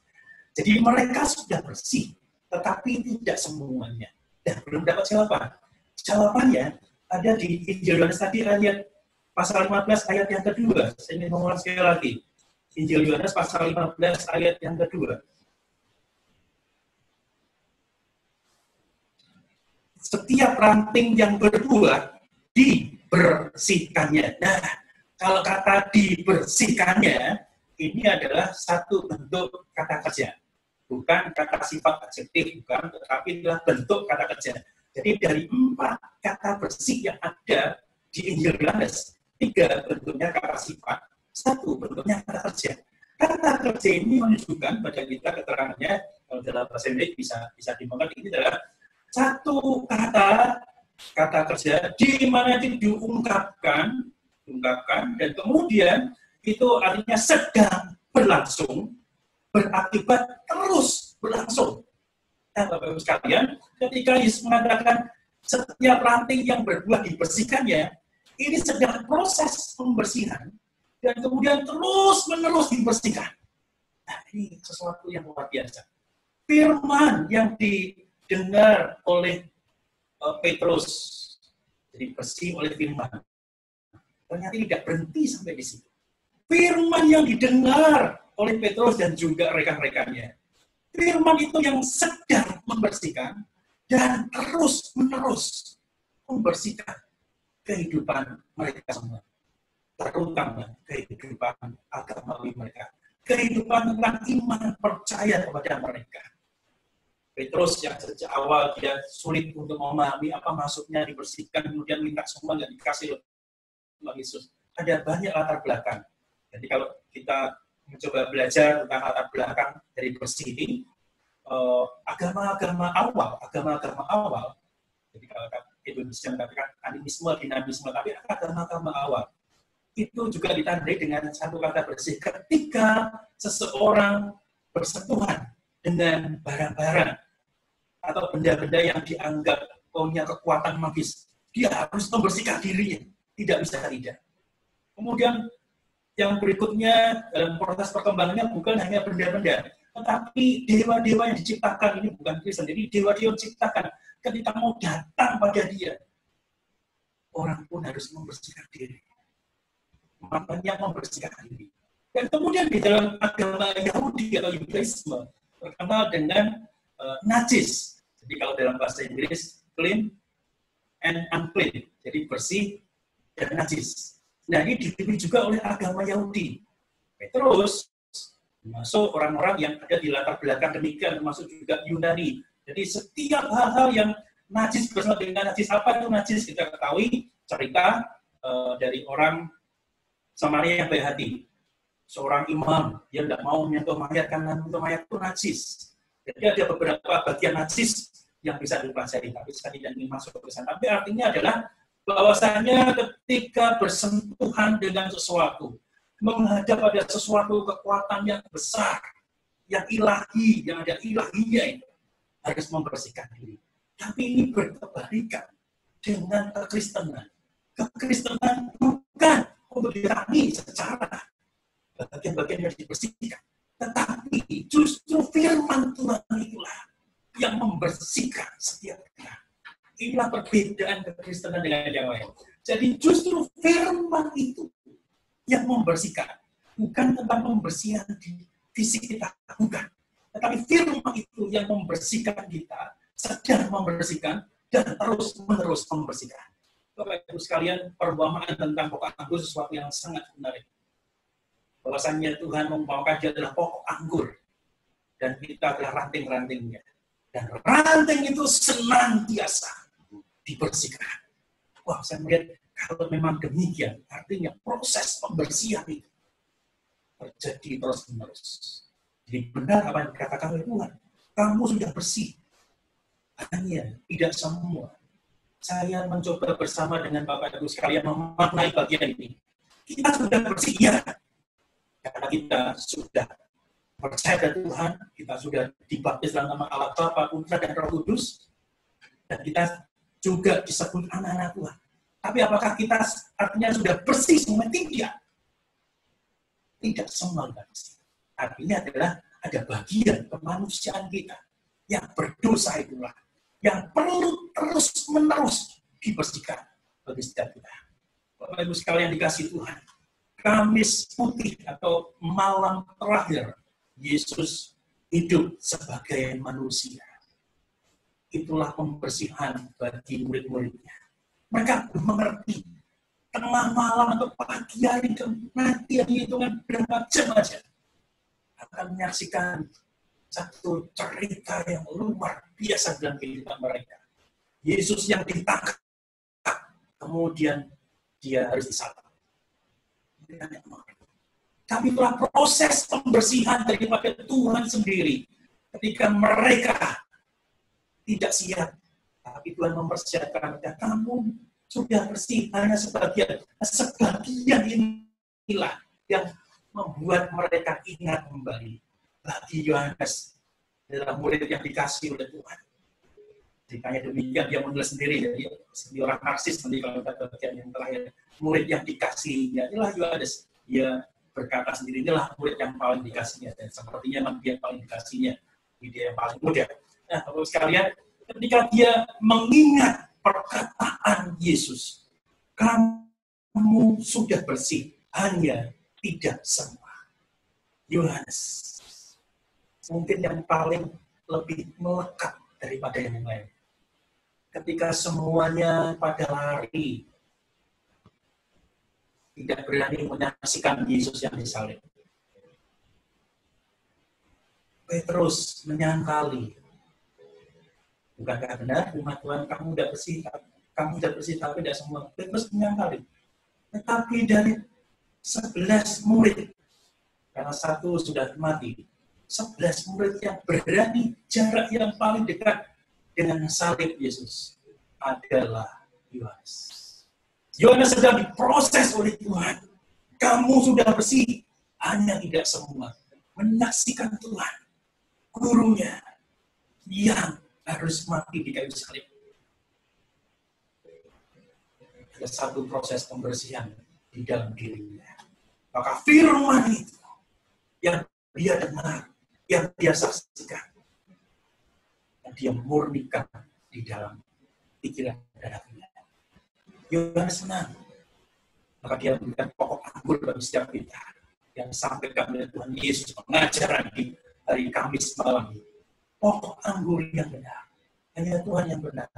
Jadi mereka sudah bersih, tetapi tidak semuanya. Dan belum dapat jawaban. Jawabannya ada di Injil Yohanes tadi ayat pasal 15 ayat yang kedua. Saya ingin mengulang sekali lagi. Injil Yohanes pasal 15 ayat yang kedua. Setiap ranting yang berbuah dibersihkannya. Nah, kalau kata dibersihkannya, ini adalah satu bentuk kata kerja. Bukan kata sifat adjektif, bukan, tetapi adalah bentuk kata kerja. Jadi dari 4 kata bersih yang ada di Injil Yohanes, 3 bentuknya kata sifat, 1 bentuknya kata kerja. Kata kerja ini menunjukkan pada kita keterangannya, kalau dalam bahasa Inggris bisa dimengerti, ini adalah satu kata kerja di mana itu diungkapkan dan kemudian itu artinya sedang berlangsung, berakibat terus berlangsung. Nah, Bapak-Ibu sekalian, ketika Yesus mengatakan setiap ranting yang berbuah dibersihkannya, ini sedang proses pembersihan dan kemudian terus-menerus dibersihkan. Nah, ini sesuatu yang luar biasa. Firman yang didengar oleh Petrus, jadi bersih oleh firman, ternyata tidak berhenti sampai di situ. Firman yang didengar oleh Petrus dan juga rekan-rekannya. Firman itu yang sedang membersihkan dan terus-menerus membersihkan kehidupan mereka semua. Terutama kehidupan agamawi mereka. Kehidupan tentang iman percaya kepada mereka. Petrus yang sejak awal dia sulit untuk memahami apa maksudnya dibersihkan, kemudian minta semua nggak dikasih Tuhan Yesus. Ada banyak latar belakang. Jadi kalau kita mencoba belajar tentang latar belakang dari bersih ini, agama-agama awal, jadi kalau Indonesia mengatakan animisme, dinamisme, tapi agama-agama awal, itu juga ditandai dengan satu kata bersih. Ketika seseorang bersentuhan dengan barang-barang atau benda-benda yang dianggap punya kekuatan magis, dia harus membersihkan dirinya, tidak bisa tidak. Kemudian yang berikutnya dalam proses perkembangannya bukan hanya benda-benda, Tetapi dewa-dewa yang diciptakan ini bukan Kristen. Jadi dewa-dewa yang diciptakan ketika mau datang pada dia, orang pun harus membersihkan diri. Makanya membersihkan diri. Dan kemudian di dalam agama Yahudi atau Yudaisme terkenal dengan najis. Jadi kalau dalam bahasa Inggris, clean and unclean. Jadi bersih dan najis. Nah, ini dipilih juga oleh agama Yahudi. Terus masuk orang-orang yang ada di latar belakang demikian, termasuk juga Yunani. Jadi setiap hal-hal yang najis bersama dengan najis, apa itu najis? Kita ketahui cerita dari orang Samaria yang baik hati. Seorang imam, dia tidak mau menyentuh mayat karena menyentuh mayat itu najis. Jadi ada beberapa bagian najis yang bisa dipelajari, tapi saya tidak ingin masuk ke sana. Tapi artinya adalah bahwasanya ketika bersentuhan dengan sesuatu, menghadap pada sesuatu kekuatan yang besar, yang ilahi, yang ada ilahinya itu, harus membersihkan diri. Tapi ini berkebalikan dengan kekristenan. Kekristenan bukan membebani secara bagian-bagian yang dibersihkan, tetapi justru firman Tuhan itulah yang membersihkan setiap kita. Inilah perbedaan kekristenan dengan yang lain. Jadi justru firman itu yang membersihkan, bukan tentang pembersihan di fisik kita, bukan. Tetapi firman itu yang membersihkan kita, sedang membersihkan, dan terus-menerus membersihkan. Bapak Ibu sekalian, perumpamaan tentang pokok anggur sesuatu yang sangat menarik. Bahwasannya Tuhan membawakan dia adalah pokok anggur, dan kita adalah ranting-rantingnya. Dan ranting itu senantiasa dibersihkan. Wah, saya melihat kalau memang demikian, artinya proses pembersihan itu terjadi terus-menerus. Jadi benar apa yang dikatakan oleh Tuhan. Kamu sudah bersih. Hanya tidak semua. Saya mencoba bersama dengan Bapak Ibu sekalian memaknai bagian ini. Kita sudah bersih, ya. Karena kita sudah percaya pada Tuhan, kita sudah dibaptis dalam nama Allah Bapa, Putra, dan Roh Kudus, dan kita juga disebut anak-anak Tuhan. Tapi apakah kita artinya sudah bersih semua? Tidak. Tidak semua bersih. Artinya adalah ada bagian kemanusiaan kita yang berdosa itulah, yang perlu terus-menerus dibersihkan bagi setiap kita. Bapak Ibu sekalian dikasih Tuhan, Kamis Putih atau malam terakhir Yesus hidup sebagai manusia. Itulah pembersihan bagi murid-muridnya. Mereka belum mengerti tengah malam atau pagi hari nanti hitungan berapa jam aja akan menyaksikan satu cerita yang luar biasa dalam kehidupan mereka. Yesus yang ditangkap, kemudian dia harus disalib. Tapi itulah proses pembersihan daripada Tuhan sendiri. Ketika mereka tidak siap, tapi Tuhan mempersiapkan mereka. Kamu sudah bersih, hanya sebagian. Sebagian inilah yang membuat mereka ingat kembali. Bagi Yohanes, adalah murid yang dikasih oleh Tuhan. Ceritanya demikian, dia menulis sendiri. Jadi seperti orang narsis, nanti kalau kita bagian yang terakhir. Murid yang dikasihnya, inilah Yohanes. Dia berkata sendiri, inilah murid yang paling dikasihnya. Dan sepertinya memang dia paling dikasihnya. Dia yang paling muda. Nah, Bapak sekalian, ketika dia mengingat perkataan Yesus, kamu sudah bersih, hanya tidak semua. Yohanes, mungkin yang paling lebih melekat daripada yang lain. Ketika semuanya pada lari, tidak berani menyaksikan Yesus yang disalib. Petrus menyangkali, bukankah benar firman Tuhan, kamu sudah bersih, tapi tidak semua. Petrus menyangkali. Tetapi dari 11 murid, karena satu sudah mati, 11 murid yang berani jarak yang paling dekat dengan salib Yesus adalah Yohanes. Yohanes sedang diproses oleh Tuhan. Kamu sudah bersih, hanya tidak semua. Menyaksikan Tuhan, gurunya yang harus mati di kayu salib. Ada satu proses pembersihan di dalam dirinya. Maka firman itu yang dia dengar, yang dia saksikan, yang dia murnikan di dalam pikiran dan hatinya. Yohanes senang, maka dia memberikan pokok anggur bagi setiap kita yang disampaikan oleh Tuhan Yesus pengajaran di hari Kamis malam ini. Pokok anggur yang benar, hanya Tuhan yang benar.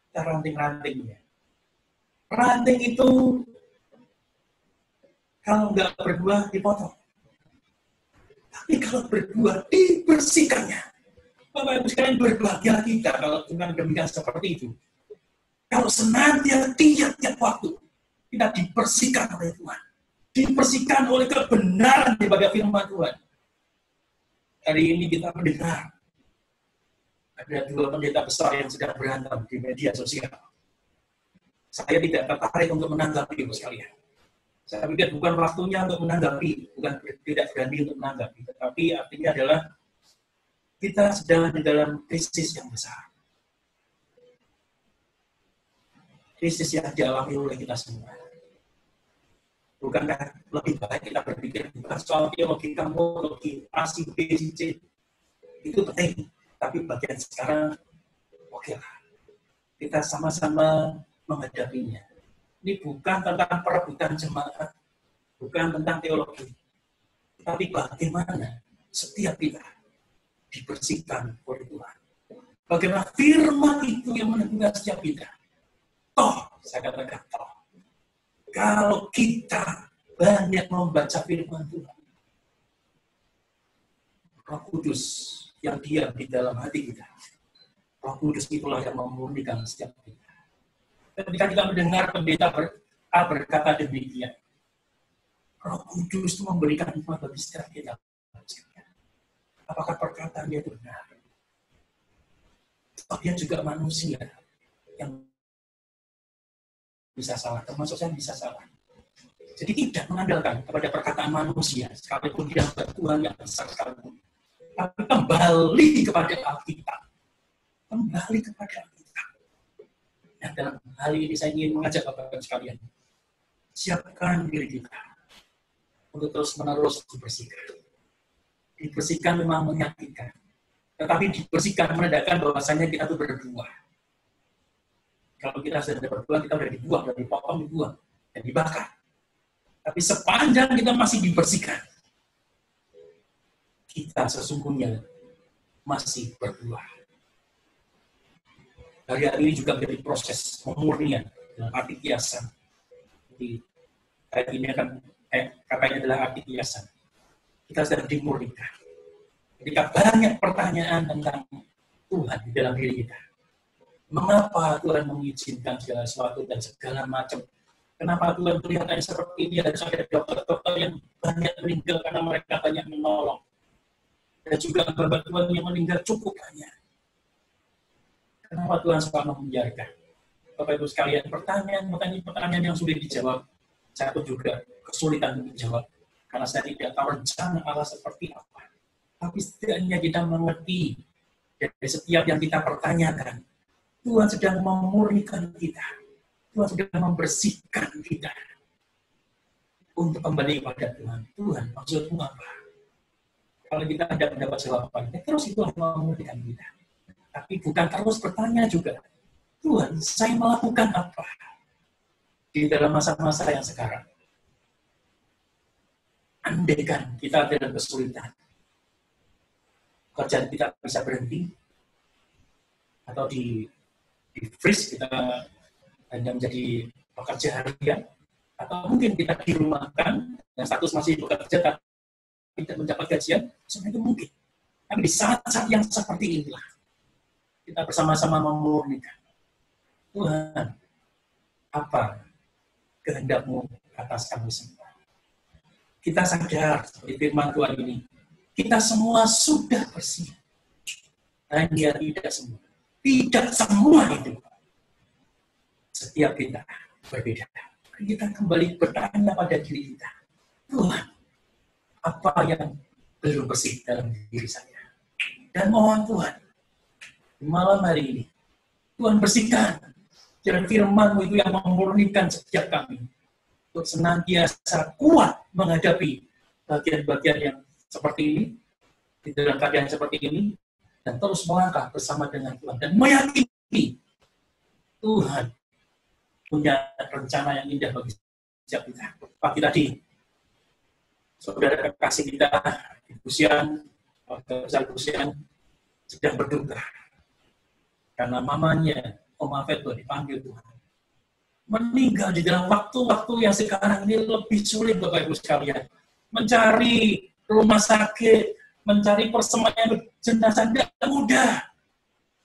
Kita ranting-rantingnya. Ranting itu kalau nggak berbuah dipotong. Tapi kalau berbuah dibersihkannya. Bapak Ibu sekalian, berbahagia kita kalau Tuhan demikian seperti itu. Kalau senantiasa tiap waktu kita dibersihkan oleh Tuhan. Dibersihkan oleh kebenaran daripada firman Tuhan. Hari ini kita mendengar ada 2 pendeta besar yang sedang berantem di media sosial. Saya tidak tertarik untuk menanggapi, Ibu sekalian. Saya pikir bukan waktunya untuk menanggapi, bukan tidak berani untuk menanggapi, tetapi artinya adalah kita sedang di dalam krisis yang besar. Krisis yang dialami oleh kita semua. Bukankah lebih baik kita berpikir bukan soal teologi kamu, teologi A, C, B, C, itu penting. Tapi bagian sekarang, oke lah. Kita sama-sama menghadapinya. Ini bukan tentang perebutan jemaat, bukan tentang teologi. Tapi bagaimana setiap kita dibersihkan oleh Tuhan. Bagaimana firman itu yang menentukan setiap kita. Toh, saya katakan toh. Kalau kita banyak membaca firman Tuhan, Roh Kudus yang diam di dalam hati kita, Roh Kudus itulah yang memurnikan setiap kita. Ketika kita mendengar pendeta berkata demikian, Roh Kudus itu memberikan hikmat bagi setiap kita. Apakah perkataan dia itu benar? Oh, dia juga manusia yang bisa salah, termasuk saya bisa salah. Jadi tidak mengandalkan kepada perkataan manusia, sekalipun dia Tuhan yang besar sekalipun. Tapi kembali kepada Alkitab. Kembali kepada Alkitab. Nah, dalam hal ini saya ingin mengajak Bapak-Bapak sekalian, siapkan diri kita untuk terus-menerus dibersihkan. Dibersihkan memang menyakitkan. Tetapi dibersihkan menandakan bahwasanya kita itu berbuah. Kalau kita sudah berbuah, kita sudah dibuang, sudah dipotong, dibuang, dan dibakar. Tapi sepanjang kita masih dibersihkan, kita sesungguhnya masih berbuah. Hari-hari ini juga menjadi proses pemurnian dalam arti kiasan. Jadi, kayak ini kan katanya adalah arti kiasan. Kita sedang dimurnikan. Ketika banyak pertanyaan tentang Tuhan di dalam diri kita. Mengapa Tuhan mengizinkan segala sesuatu dan segala macam? Kenapa Tuhan kelihatannya seperti ini? Harus ada dokter-dokter yang banyak meninggal karena mereka banyak menolong. Dan juga hamba Tuhan yang meninggal cukup banyak. Kenapa Tuhan suka membiarkan? Bapak Ibu sekalian, pertanyaan yang sulit dijawab. Saya pun juga kesulitan untuk menjawab. Karena saya tidak tahu rencana Allah seperti apa. Tapi setidaknya kita mengerti dari setiap yang kita pertanyakan. Tuhan sedang memurnikan kita. Tuhan sedang membersihkan kita. Untuk kembali kepada Tuhan. Tuhan, maksudmu apa? Kalau kita tidak mendapat jawaban, terus itu memurnikan kita. Tapi bukan terus bertanya juga. Tuhan, saya melakukan apa? Di dalam masa-masa yang sekarang. Andaikan kita dalam kesulitan. Pekerjaan kita bisa berhenti. Atau di freeze kita hanya menjadi pekerja harian, atau mungkin kita dirumahkan yang status masih bekerja tapi tidak mendapat gajian, sebenarnya itu mungkin. Tapi di saat-saat yang seperti inilah kita bersama-sama memurnikan. Tuhan, apa kehendak-Mu atas kami semua? Kita sadar seperti firman Tuhan ini, kita semua sudah bersih. Hanya tidak semua. Tidak semua itu. Setiap kita berbeda. Kita kembali bertanya pada diri kita. Tuhan, apa yang belum bersih dalam diri saya? Dan mohon Tuhan, di malam hari ini, Tuhan bersihkan. Dan firman-Mu itu yang memurnikan setiap kami. Untuk senantiasa kuat menghadapi bagian-bagian yang seperti ini. di dalam keadaan seperti ini, dan terus melangkah bersama dengan Tuhan, dan meyakini Tuhan punya rencana yang indah bagi setiap kita. Pagi tadi, saudara kekasih kita, Gusian, besar Gusian, sedang berduka. Karena mamanya, Oma Feto, dipanggil Tuhan. Meninggal di dalam waktu-waktu yang sekarang ini lebih sulit, Bapak Ibu sekalian. Mencari rumah sakit, mencari persemayaman jenazah tidak mudah.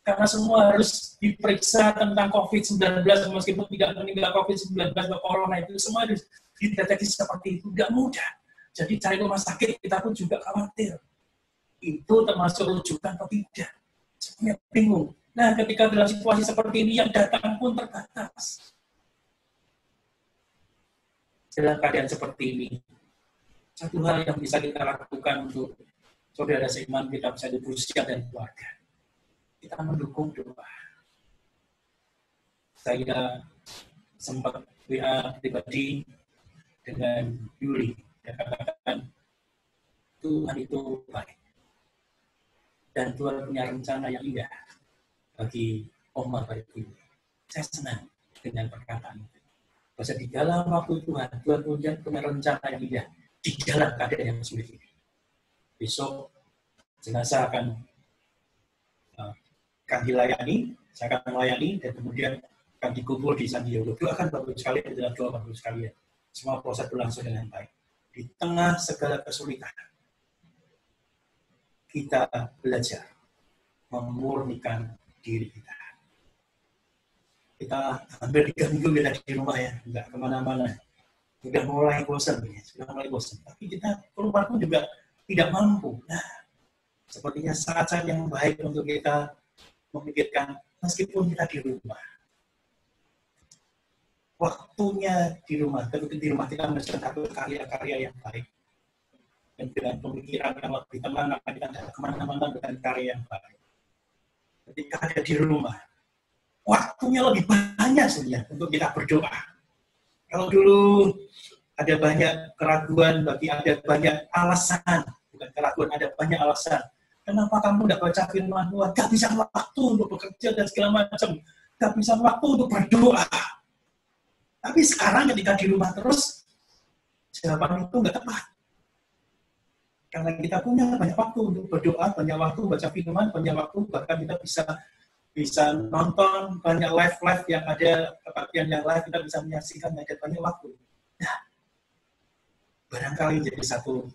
Karena semua harus diperiksa tentang COVID-19, meskipun tidak meninggal COVID-19 atau corona, itu semua harus dideteksi seperti itu. Tidak mudah. Jadi cari rumah sakit, kita pun juga khawatir. Itu termasuk rujukan atau tidak. Semuanya bingung. Nah, ketika dalam situasi seperti ini, yang datang pun terbatas. Dalam keadaan seperti ini, satu hal yang bisa kita lakukan untuk saudara seiman kita, bisa di Gusian dan keluarga. Kita mendukung doa. Saya sempat WA pribadi dengan Yuli. Dia katakan, Tuhan itu baik. Dan Tuhan punya rencana yang indah bagi Oma baik ini. Saya senang dengan perkataan itu. Bahwa di dalam waktu Tuhan punya rencana yang indah di dalam keadaan yang sulit ini. Besok jenazah akan dilayani, saya akan melayani, dan kemudian akan dikubur di San Diego. Doakan Bapak Ibu sekalian, dalam doa Bapak Ibu sekalian. Semua proses berlangsung dengan baik. Di tengah segala kesulitan, kita belajar memurnikan diri kita. Kita hampir 3 minggu kita di rumah ya, nggak kemana-mana. Sudah mulai bosan. Tapi kita keluar pun juga tidak mampu. Nah, sepertinya saat-saat yang baik untuk kita memikirkan, meskipun kita di rumah. Waktunya di rumah, ketika di rumah kita menceritakan karya-karya yang baik. Dan dengan pemikiran yang lebih tenang, kita tidak kemana-mana dengan karya yang baik. Ketika ada di rumah, waktunya lebih banyak sebenarnya untuk kita berdoa. Kalau dulu ada banyak keraguan, ada banyak alasan, bukan keraguan, ada banyak alasan. Kenapa kamu tidak baca firman Tuhan? Gak bisa waktu untuk bekerja dan segala macam. Gak bisa waktu untuk berdoa. Tapi sekarang ketika di rumah terus, jawaban itu nggak tepat. Karena kita punya banyak waktu untuk berdoa, banyak waktu baca firman, banyak waktu bahkan kita bisa nonton banyak live yang ada, kebaktian yang live, kita bisa menyaksikan banyak waktu. Nah, barangkali jadi satu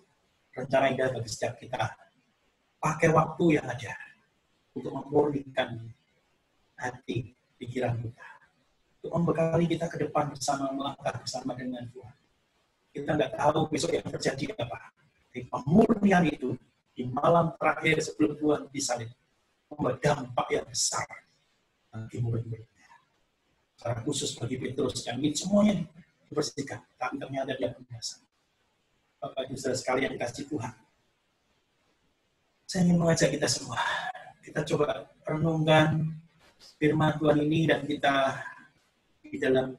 rencana indah bagi setiap kita. Pakai waktu yang ada untuk memurnikan hati, pikiran kita. Untuk membekali kita ke depan bersama, melangkah bersama dengan Tuhan. Kita nggak tahu besok yang terjadi apa. Di pemurnian itu, di malam terakhir sebelum Tuhan disalib, membuat dampak yang besar bagi murid-muridnya. Secara khusus bagi Petrus, yang ini semuanya dibersihkan, tapi ternyata dia binasa. Bapak Ibu saudara sekalian dikasih Tuhan. Saya ingin mengajak kita semua, kita coba renungkan firman Tuhan ini dan kita di dalam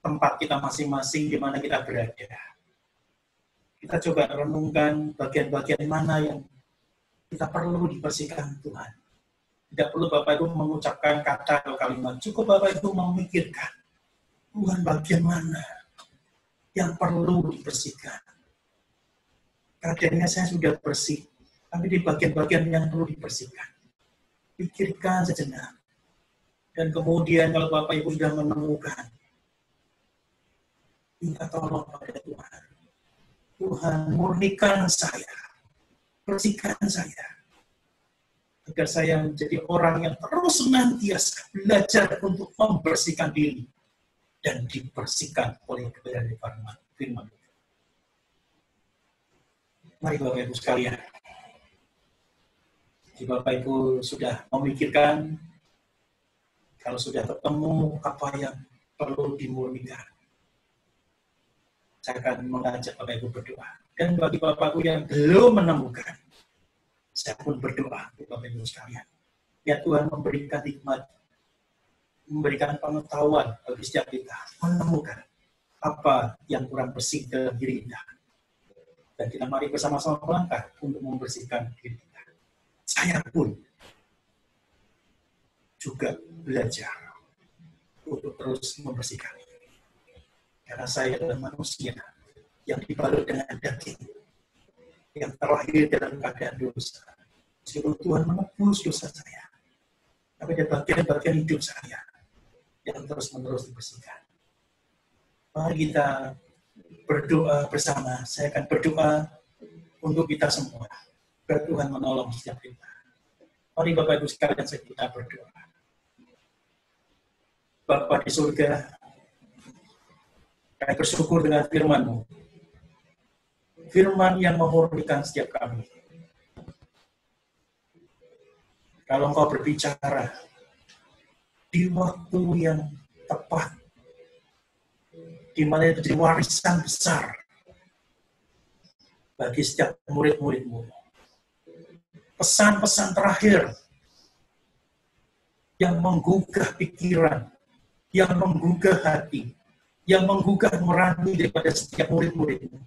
tempat kita masing-masing di mana kita berada. Kita coba renungkan bagian-bagian mana yang kita perlu dibersihkan Tuhan. Tidak perlu Bapak Ibu mengucapkan kata atau kalimat, cukup Bapak Ibu memikirkan Tuhan bagian mana yang perlu dibersihkan. Keadaannya saya sudah bersih, tapi di bagian-bagian yang perlu dibersihkan. Pikirkan sejenak. Dan kemudian kalau Bapak Ibu sudah menemukan, minta tolong pada Tuhan. Tuhan, murnikan saya. Bersihkan saya. Agar saya menjadi orang yang terus senantiasa belajar untuk membersihkan diri. Dan dibersihkan oleh kebenaran firman. Mari Bapak Ibu sekalian. Jika Bapak Ibu sudah memikirkan, kalau sudah ketemu apa yang perlu dimurnikan, saya akan mengajak Bapak Ibu berdoa. Dan bagi Bapak Ibu yang belum menemukan, saya pun berdoa untuk Bapak Ibu sekalian. Ya Tuhan memberikan hikmat, memberikan pengetahuan bagi setiap kita, menemukan apa yang kurang bersih dalam diri kita. Dan kita mari bersama-sama melangkah untuk membersihkan diri kita. Saya pun juga belajar untuk terus membersihkan diri. Karena saya adalah manusia yang dibalut dengan daging, yang terlahir dalam keadaan dosa. Meskipun Tuhan menebus dosa saya, tapi ada bagian-bagian hidup saya yang terus-menerus dibersihkan. Mari kita berdoa bersama. Saya akan berdoa untuk kita semua. Biar Tuhan menolong setiap kita. Mari Bapak Ibu sekalian kita berdoa. Bapa di surga, kami bersyukur dengan firman-Mu. Firman yang memurnikan setiap kami. Kalau Engkau berbicara di waktu yang tepat, di mana itu jadi warisan besar bagi setiap murid-murid-Mu. Pesan-pesan terakhir yang menggugah pikiran, yang menggugah hati, yang menggugah nurani daripada setiap murid-murid-Mu.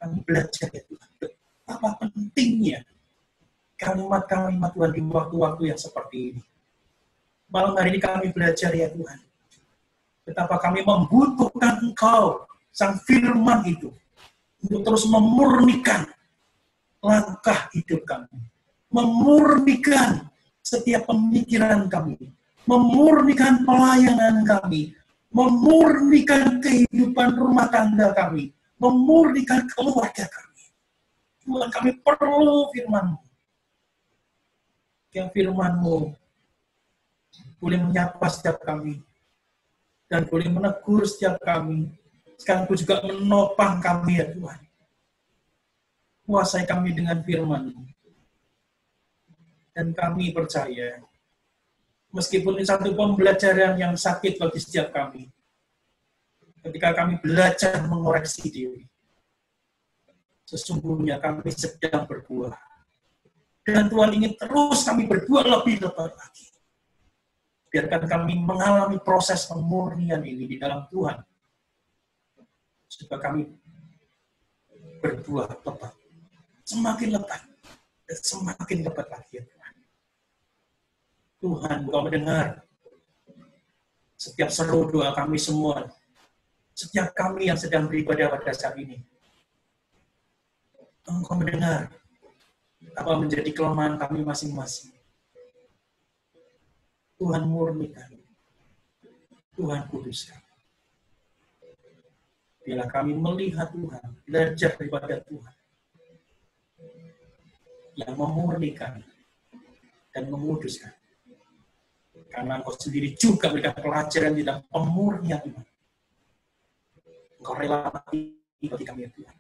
Kami belajar ya Tuhan, betapa pentingnya kalimat-kalimat Tuhan di waktu-waktu yang seperti ini. Malam hari ini kami belajar ya Tuhan, betapa kami membutuhkan Engkau, Sang Firman itu, untuk terus memurnikan langkah hidup kami, memurnikan setiap pemikiran kami, memurnikan pelayanan kami, memurnikan kehidupan rumah tangga kami, memurnikan keluarga kami. Tuhan, kami perlu firman-Mu. Yang firman-Mu boleh menyapa setiap kami, dan boleh menegur setiap kami, sekaligus juga menopang kami ya Tuhan. Kuasai kami dengan firman-Mu. Dan kami percaya, meskipun ini satu pembelajaran yang sakit bagi setiap kami, ketika kami belajar mengoreksi diri, sesungguhnya kami sedang berbuah. Dan Tuhan ingin terus kami berbuah lebih lebat lagi. Biarkan kami mengalami proses pemurnian ini di dalam Tuhan. Supaya kami berbuah lebat. Semakin lebat. Dan semakin lebat lagi ya Tuhan. Tuhan, Engkau mendengar setiap seru doa kami semua. Setiap kami yang sedang beribadah pada saat ini. Engkau mendengar apa menjadi kelemahan kami masing-masing. Tuhan murnikan. Tuhan kuduskan. Bila kami melihat Tuhan, belajar daripada Tuhan yang memurnikan dan menguduskan. Karena Engkau sendiri juga memberikan pelajaran di dalam pemurnian iman. Engkau rela mati bagi kami ya Tuhan.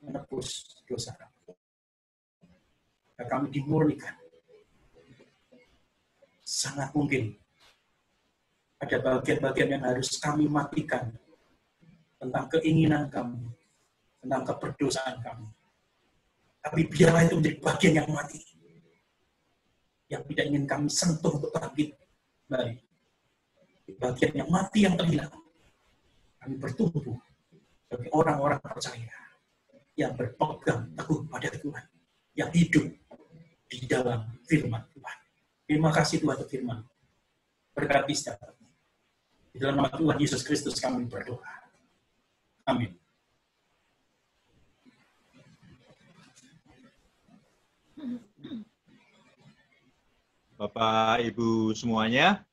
Menebus dosa kami. Dan kami dimurnikan. Sangat mungkin ada bagian-bagian yang harus kami matikan tentang keinginan kami, tentang keberdosaan kami. Tapi biarlah itu menjadi bagian yang mati, yang tidak ingin kami sentuh untuk bangkit kembali. Bagian yang mati yang terhilang, kami bertumbuh sebagai orang-orang percaya yang berpegang teguh pada Tuhan, yang hidup di dalam firman Tuhan. Terima kasih Tuhan untuk firman. Berkati setiap kami. Di dalam nama Tuhan Yesus Kristus kami berdoa. Amin. Bapak, Ibu semuanya,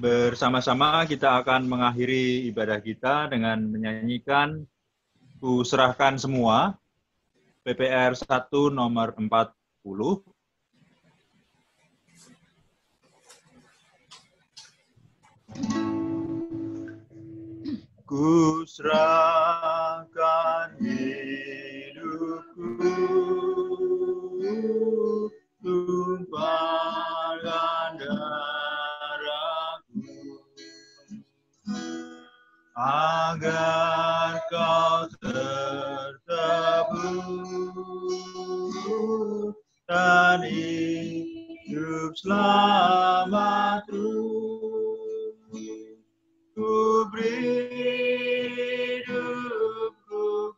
bersama-sama kita akan mengakhiri ibadah kita dengan menyanyikan Ku Serahkan Semua, PPR 1 nomor 40. Ku serahkan hidupku, tumpahkan darahku, agar kau tertebus dan hidup selamat ku beri hidupku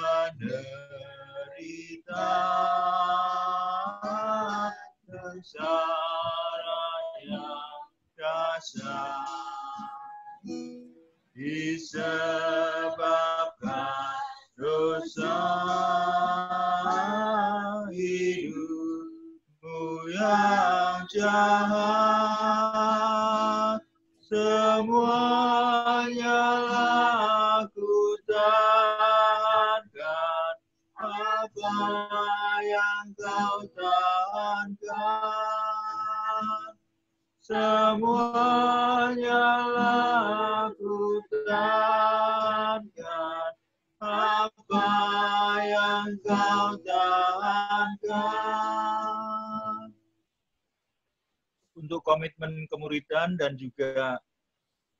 menderita sengsara yang dasar disebabkan dosa hidupmu yang jahat. Semuanya aku tahankan, apa yang kau tahankan. Semuanya aku tahankan, apa yang kau tahankan. Untuk komitmen kemuridan dan juga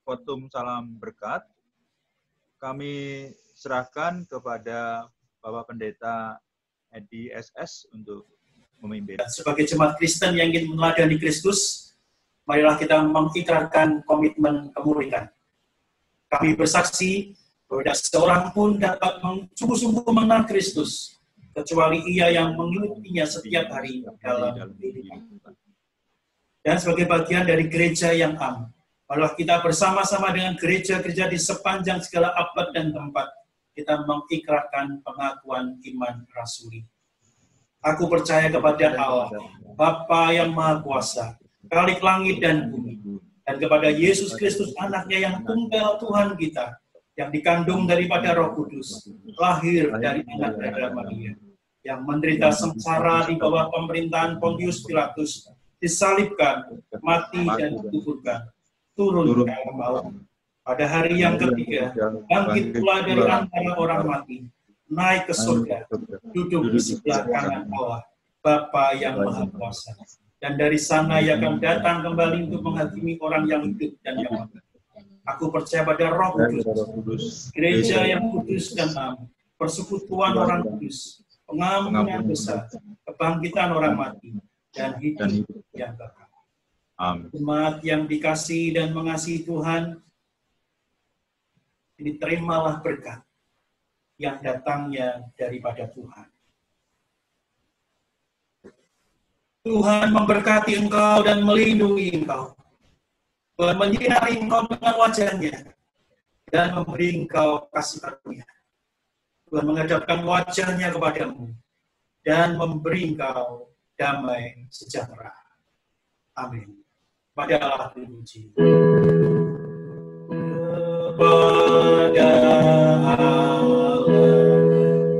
khotbah salam berkat, kami serahkan kepada Bapak Pendeta Edi SS untuk memimpin. Sebagai jemaat Kristen yang ingin meneladani Kristus, marilah kita mengikrarkan komitmen kemuridan. Kami bersaksi bahwa tidak seorang pun dapat sungguh-sungguh mengenal Kristus, kecuali ia yang mengikutinya setiap hari dalam kehidupan. Dan sebagai bagian dari gereja yang am, marilah kita bersama-sama dengan gereja-gereja di sepanjang segala abad dan tempat, kita mengikrarkan pengakuan iman rasuli. Aku percaya kepada Allah, Bapa yang Maha Kuasa, Khalik langit dan bumi, dan kepada Yesus Kristus, anaknya yang tunggal Tuhan kita, yang dikandung daripada Roh Kudus, lahir dari anak darah Maria, yang menderita sengsara di bawah pemerintahan Pontius Pilatus, disalibkan, mati dan dikuburkan, turun ke alam maut. Pada hari yang ketiga, bangkit pula dari antara orang mati, naik ke surga, duduk di sebelah kanan Allah, Bapa yang Maha Kuasa. Dan dari sana ia akan datang kembali untuk menghakimi orang yang hidup dan yang mati. Aku percaya pada Roh Kudus, gereja yang kudus dan am, persekutuan orang kudus, pengampunan dosa, kebangkitan orang mati, dan hidup yang kekal. Umat yang dikasihi dan mengasihi Tuhan, ini terimalah berkat yang datangnya daripada Tuhan. Tuhan memberkati engkau dan melindungi engkau. Tuhan menyinari engkau dengan wajah-Nya dan memberi engkau kasih karunia. Tuhan menghadapkan wajah-Nya kepadamu dan memberi engkau damai sejahtera. Amin. Pada Allah dipuji. Kepada Allah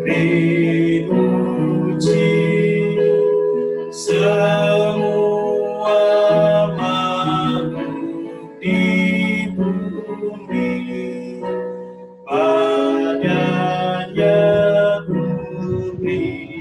dipuji semua makhluk di bumi, padanya beri